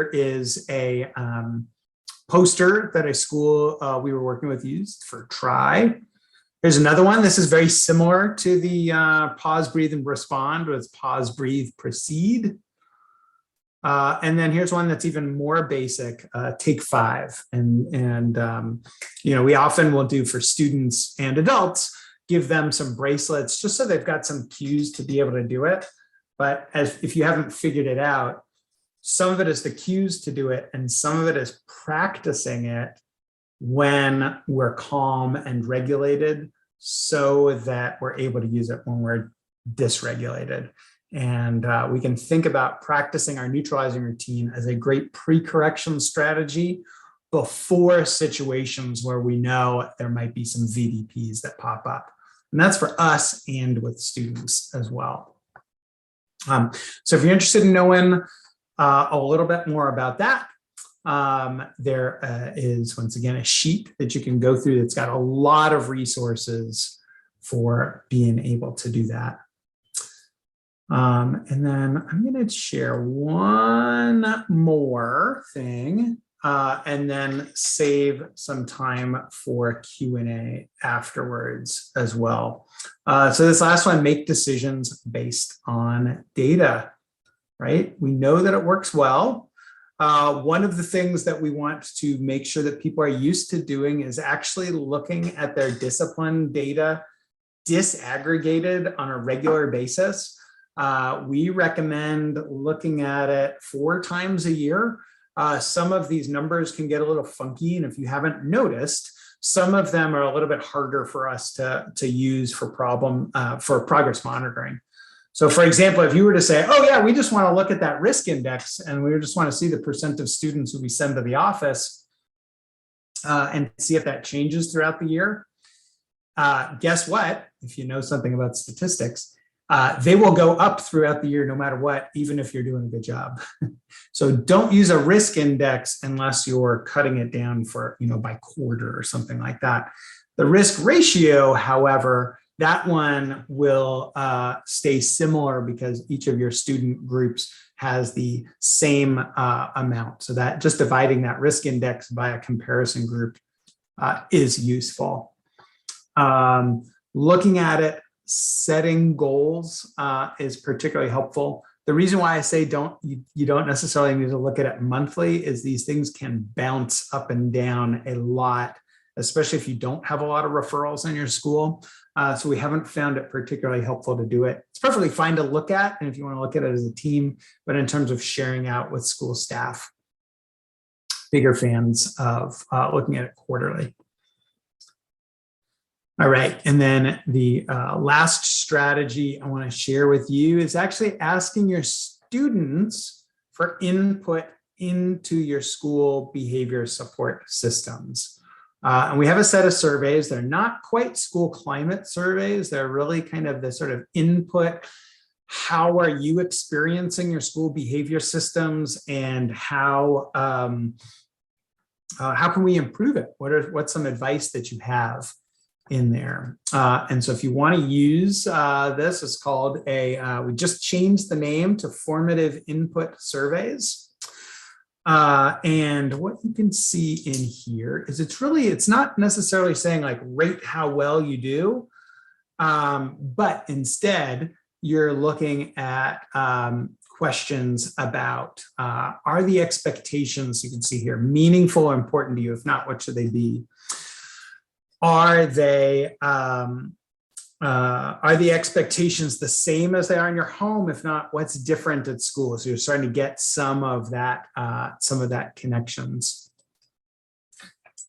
is a poster that a school we were working with used for try. Here's another one. This is very similar to the pause, breathe, and respond, with pause, breathe, proceed. And then here's one that's even more basic, take 5. And we often will do for students and adults, give them some bracelets just so they've got some cues to be able to do it. But if you haven't figured it out, some of it is the cues to do it, and some of it is practicing it when we're calm and regulated so that we're able to use it when we're dysregulated. And we can think about practicing our neutralizing routine as a great pre-correction strategy before situations where we know there might be some VDPs that pop up. And that's for us and with students as well. So if you're interested in knowing a little bit more about that, there is, once again, a sheet that you can go through that's got a lot of resources for being able to do that. And then I'm going to share one more thing and then save some time for Q&A afterwards as well. So this last one, make decisions based on data, right? We know that it works well. One of the things that we want to make sure that people are used to doing is actually looking at their discipline data disaggregated on a regular basis. We recommend looking at it 4 times a year. Some of these numbers can get a little funky, and if you haven't noticed, some of them are a little bit harder for us to use for progress monitoring. So for example, if you were to say, oh yeah, we just want to look at that risk index and we just want to see the % of students who we send to the office and see if that changes throughout the year. Guess what? If you know something about statistics, they will go up throughout the year no matter what, even if you're doing a good job. So don't use a risk index unless you're cutting it down for, by quarter or something like that. The risk ratio, however, that one will stay similar because each of your student groups has the same amount. So that just dividing that risk index by a comparison group is useful. Looking at it, setting goals is particularly helpful. The reason why I say you don't necessarily need to look at it monthly is these things can bounce up and down a lot, especially if you don't have a lot of referrals in your school. So we haven't found it particularly helpful to do it. It's perfectly fine to look at, and if you want to look at it as a team, but in terms of sharing out with school staff, bigger fans of looking at it quarterly. All right, and then the last strategy I want to share with you is actually asking your students for input into your school behavior support systems. And we have a set of surveys. They're not quite school climate surveys. They're really kind of the sort of input. How are you experiencing your school behavior systems, and how can we improve it? What's some advice that you have in there? And so if you want to use this, it's called we just changed the name to formative input surveys. And what you can see in here is it's not necessarily saying like rate how well you do, but instead you're looking at questions about are the expectations, you can see here, meaningful or important to you? If not, what should they be? Are the expectations the same as they are in your home? If not, what's different at school? So you're starting to get some of that connections.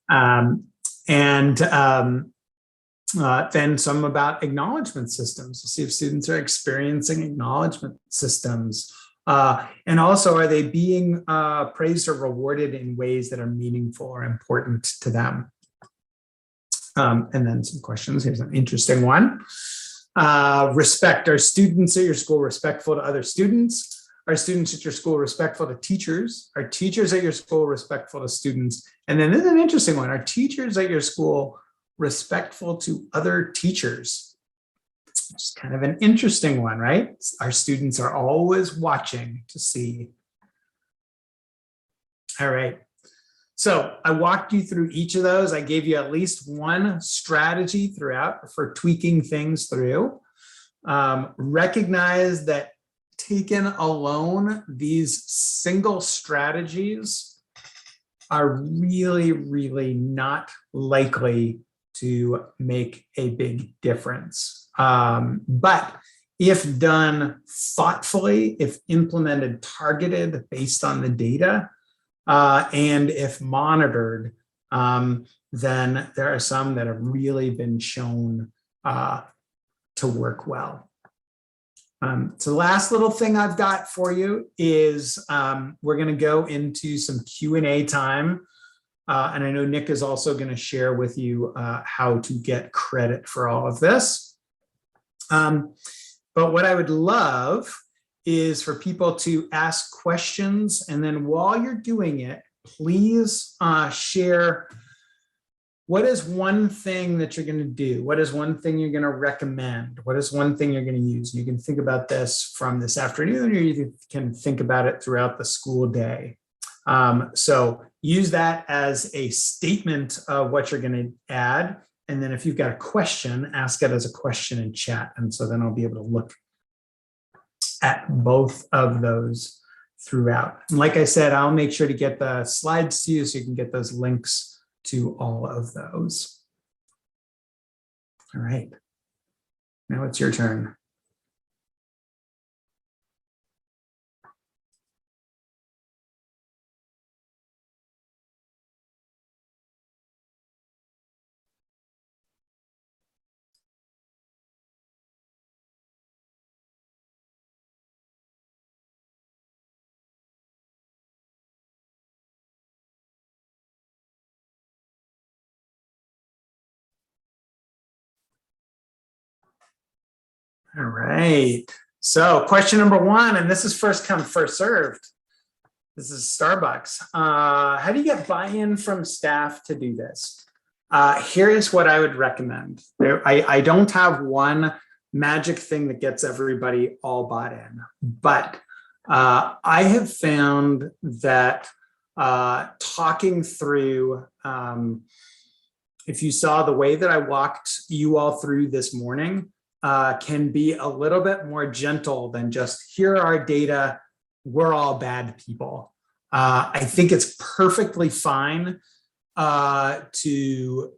Then some about acknowledgement systems. We'll see if students are experiencing acknowledgement systems. And also, are they being praised or rewarded in ways that are meaningful or important to them? And then some questions. Here's an interesting one. Respect. Are students at your school respectful to other students? Are students at your school respectful to teachers? Are teachers at your school respectful to students? And then this is an interesting one. Are teachers at your school respectful to other teachers? It's kind of an interesting one, right? Our students are always watching to see. All right. So I walked you through each of those. I gave you at least one strategy throughout for tweaking things through. Recognize that taken alone, these single strategies are really, really not likely to make a big difference. But if done thoughtfully, if implemented targeted based on the data, and if monitored, then there are some that have really been shown to work well. So the last little thing I've got for you is we're going to go into some Q&A time. And I know Nick is also going to share with you how to get credit for all of this. But what I would love is for people to ask questions, and then while you're doing it, please share what is one thing that you're going to do? What is one thing you're going to recommend? What is one thing you're going to use? You can think about this from this afternoon, or you can think about it throughout the school day. So use that as a statement of what you're going to add. And then if you've got a question, ask it as a question in chat. And so then I'll be able to look at both of those throughout. And like I said, I'll make sure to get the slides to you so you can get those links to all of those. All right, now it's your turn. All right, so question number one, and this is first come, first served. This is Starbucks. How do you get buy-in from staff to do this? Here is what I would recommend. I don't have one magic thing that gets everybody all bought in, but I have found that talking through, if you saw the way that I walked you all through this morning, can be a little bit more gentle than just here are our data, we're all bad people. I think it's perfectly fine to,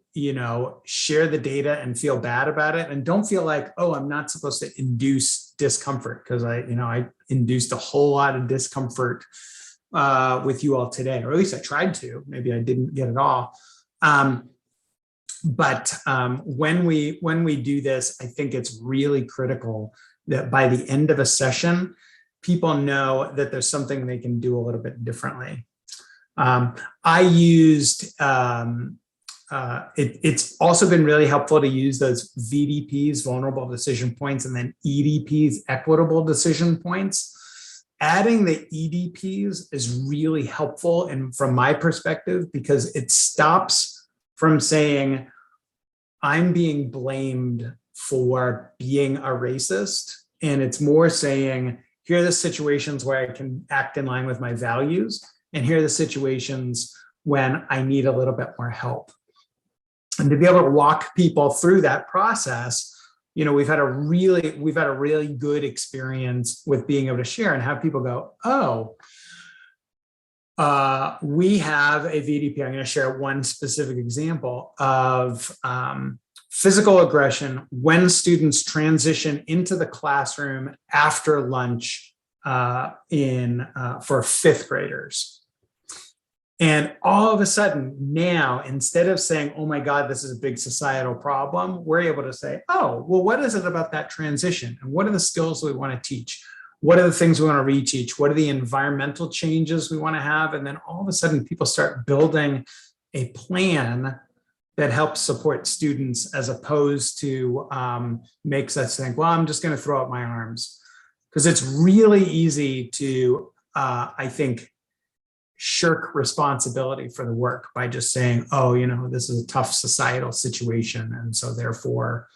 share the data and feel bad about it, and don't feel like, oh, I'm not supposed to induce discomfort, because I induced a whole lot of discomfort with you all today, or at least I tried to. Maybe I didn't get it all. But when we do this, I think it's really critical that by the end of a session, people know that there's something they can do a little bit differently. I used, it's also been really helpful to use those VDPs, vulnerable decision points, and then EDPs, equitable decision points. Adding the EDPs is really helpful, and from my perspective, because it stops from saying, I'm being blamed for being a racist. And it's more saying, here are the situations where I can act in line with my values. And here are the situations when I need a little bit more help. And to be able to walk people through that process, we've had a really good experience with being able to share and have people go, oh, we have a VDP. I'm going to share one specific example of physical aggression when students transition into the classroom after lunch for fifth graders. And all of a sudden now, instead of saying, oh my God, this is a big societal problem, we're able to say, oh, well, what is it about that transition? And what are the skills we want to teach? What are the things we want to reteach? What are the environmental changes we want to have? And then all of a sudden people start building a plan that helps support students, as opposed to makes us think, well, I'm just going to throw up my arms. Because it's really easy to, I think, shirk responsibility for the work by just saying, oh, this is a tough societal situation. And so therefore,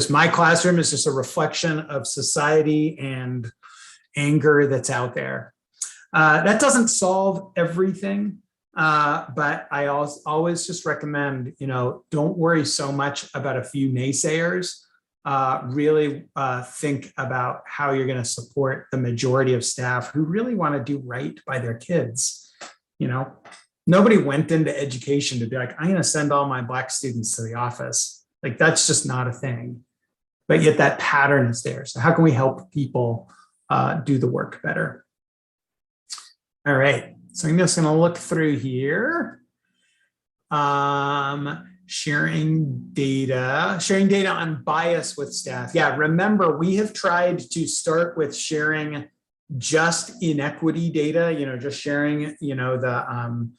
my classroom is just a reflection of society and anger that's out there. That doesn't solve everything, but I always just recommend, don't worry so much about a few naysayers. Really think about how you're going to support the majority of staff who really want to do right by their kids. Nobody went into education to be like, I'm going to send all my Black students to the office. Like, that's just not a thing, but yet that pattern is there. So how can we help people do the work better? All right, so I'm just gonna look through here. Sharing data on bias with staff. Yeah, remember, we have tried to start with sharing just inequity data, just sharing, the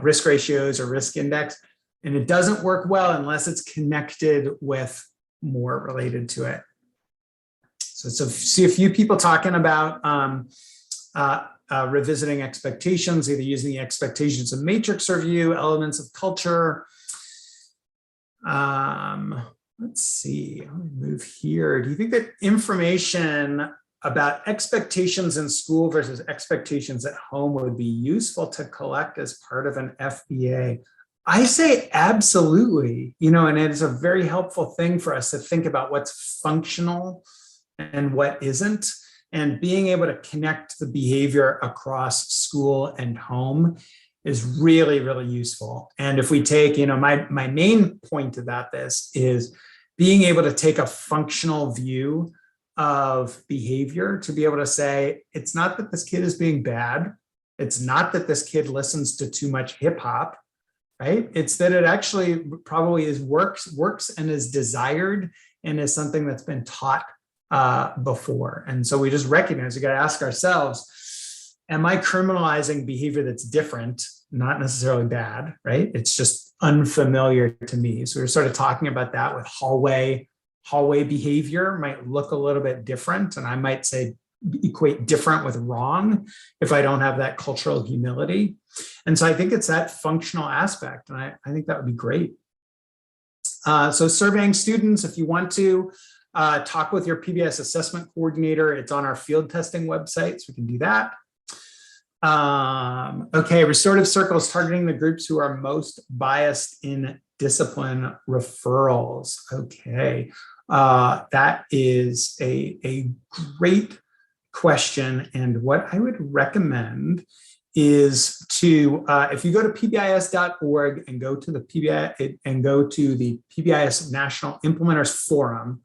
risk ratios or risk index. And it doesn't work well unless it's connected with more related to it. So see a few people talking about revisiting expectations, either using the expectations of matrix review, elements of culture. Let's see, let me move here. Do you think that information about expectations in school versus expectations at home would be useful to collect as part of an FBA? I say absolutely, and it is a very helpful thing for us to think about what's functional and what isn't, and being able to connect the behavior across school and home is really, really useful. And if we take, my main point about this is being able to take a functional view of behavior, to be able to say, it's not that this kid is being bad. It's not that this kid listens to too much hip hop, right? It's that it actually probably works and is desired and is something that's been taught before. And so we just recognize, we got to ask ourselves, am I criminalizing behavior that's different, not necessarily bad, right? It's just unfamiliar to me. So we're sort of talking about that with hallway behavior might look a little bit different. And I might say equate different with wrong if I don't have that cultural humility. And so I think it's that functional aspect. And I think that would be great. So surveying students, if you want to talk with your PBIS assessment coordinator, it's on our field testing website, so we can do that. Okay, restorative circles targeting the groups who are most biased in discipline referrals. Okay, that is a great question. And what I would recommend is to, if you go to PBIS.org and go to the PBIS National Implementers Forum,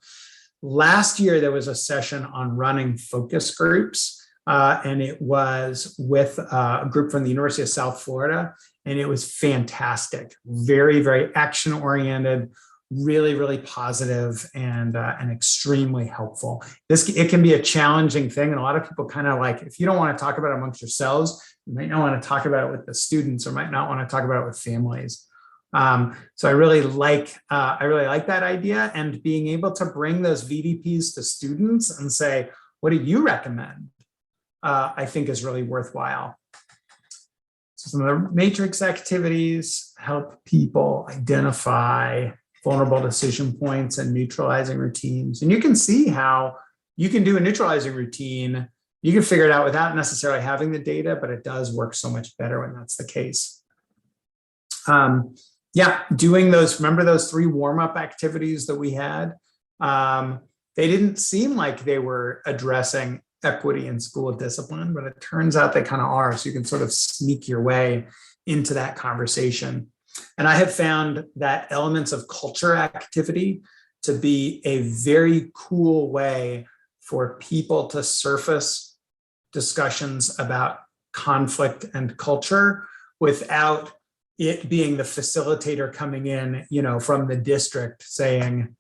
last year there was a session on running focus groups. And it was with a group from the University of South Florida, and it was fantastic. Very, very action-oriented, really, really positive, and extremely helpful. It can be a challenging thing, and a lot of people kind of like, if you don't want to talk about it amongst yourselves, you might not want to talk about it with the students, or might not want to talk about it with families. So I really like that idea, and being able to bring those VDPs to students and say, what do you recommend? I think is really worthwhile. So some of the matrix activities help people identify vulnerable decision points and neutralizing routines. And you can see how you can do a neutralizing routine. You can figure it out without necessarily having the data, but it does work so much better when that's the case. Yeah, doing those, remember those 3 warm-up activities that we had? They didn't seem like they were addressing equity in school discipline, but it turns out they kind of are. So you can sort of sneak your way into that conversation. And I have found that elements of culture activity to be a very cool way for people to surface discussions about conflict and culture without it being the facilitator coming in, from the district saying,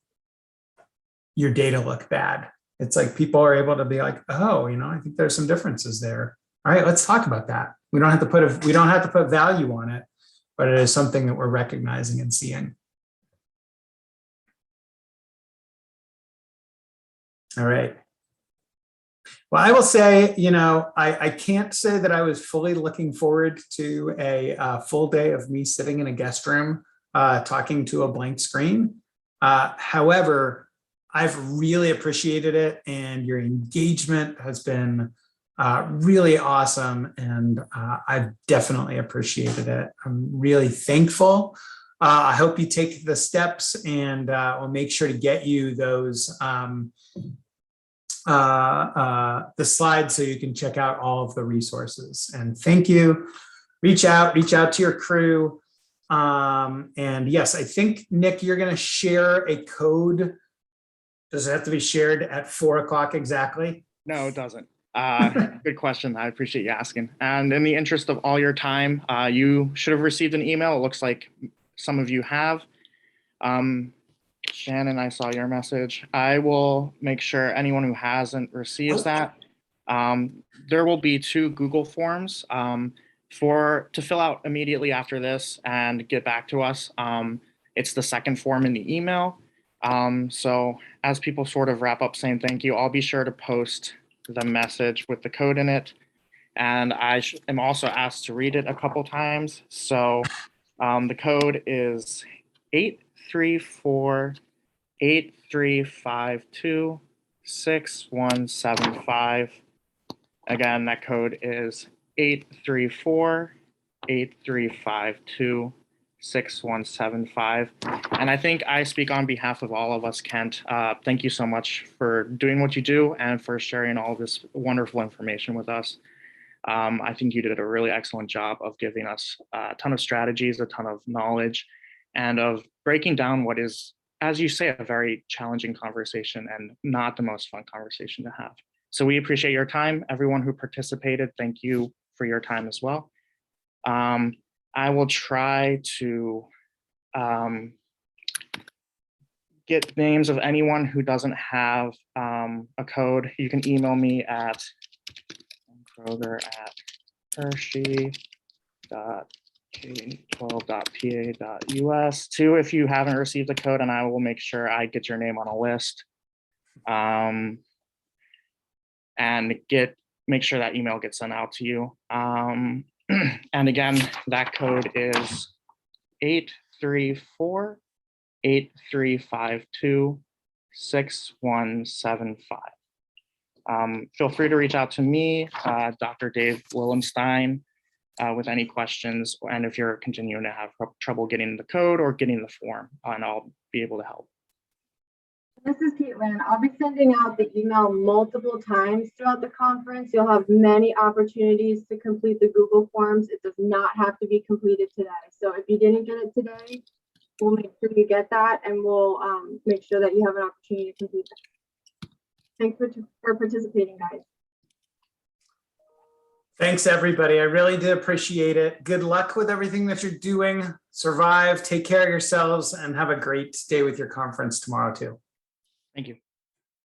your data look bad. It's like people are able to be like, oh, I think there's some differences there. All right, let's talk about that. We don't have to put value on it, but it is something that we're recognizing and seeing. All right. Well, I will say, I can't say that I was fully looking forward to a full day of me sitting in a guest room talking to a blank screen. However, I've really appreciated it, and your engagement has been really awesome, and I've definitely appreciated it. I'm really thankful. I hope you take the steps, and we'll make sure to get you those the slides so you can check out all of the resources. And thank you. Reach out to your crew. And yes, I think, Nick, you're going to share a code. Does it have to be shared at 4 o'clock exactly? No, it doesn't. Good question. I appreciate you asking. And in the interest of all your time, you should have received an email. It looks like some of you have. Shannon, I saw your message. I will make sure anyone who hasn't receives that. There will be 2 Google forms to fill out immediately after this and get back to us. It's the second form in the email. So as people sort of wrap up saying thank you, I'll be sure to post the message with the code in it. and I am also asked to read it a couple times. So the code is 834-8352-6175. Again, that code is 834-8352-6175. And I think I speak on behalf of all of us, Kent. Thank you so much for doing what you do and for sharing all this wonderful information with us. I think you did a really excellent job of giving us a ton of strategies, a ton of knowledge, and of breaking down what is, as you say, a very challenging conversation and not the most fun conversation to have. So we appreciate your time. Everyone who participated, thank you for your time as well. I will try to get names of anyone who doesn't have a code. You can email me at Kroger@hershey.k12.pa.us too if you haven't received a code, and I will make sure I get your name on a list. And make sure that email gets sent out to you. And again, that code is 834-8352-6175. Feel free to reach out to me, Dr. Dave Willemstein, with any questions, and if you're continuing to have trouble getting the code or getting the form, and I'll be able to help. This is Caitlin. I'll be sending out the email multiple times throughout the conference. You'll have many opportunities to complete the Google Forms. It does not have to be completed today. So if you didn't get it today, we'll make sure you get that, and we'll make sure that you have an opportunity to complete that. Thanks for participating, guys. Thanks, everybody. I really do appreciate it. Good luck with everything that you're doing. Survive, take care of yourselves, and have a great day with your conference tomorrow, too. Thank you.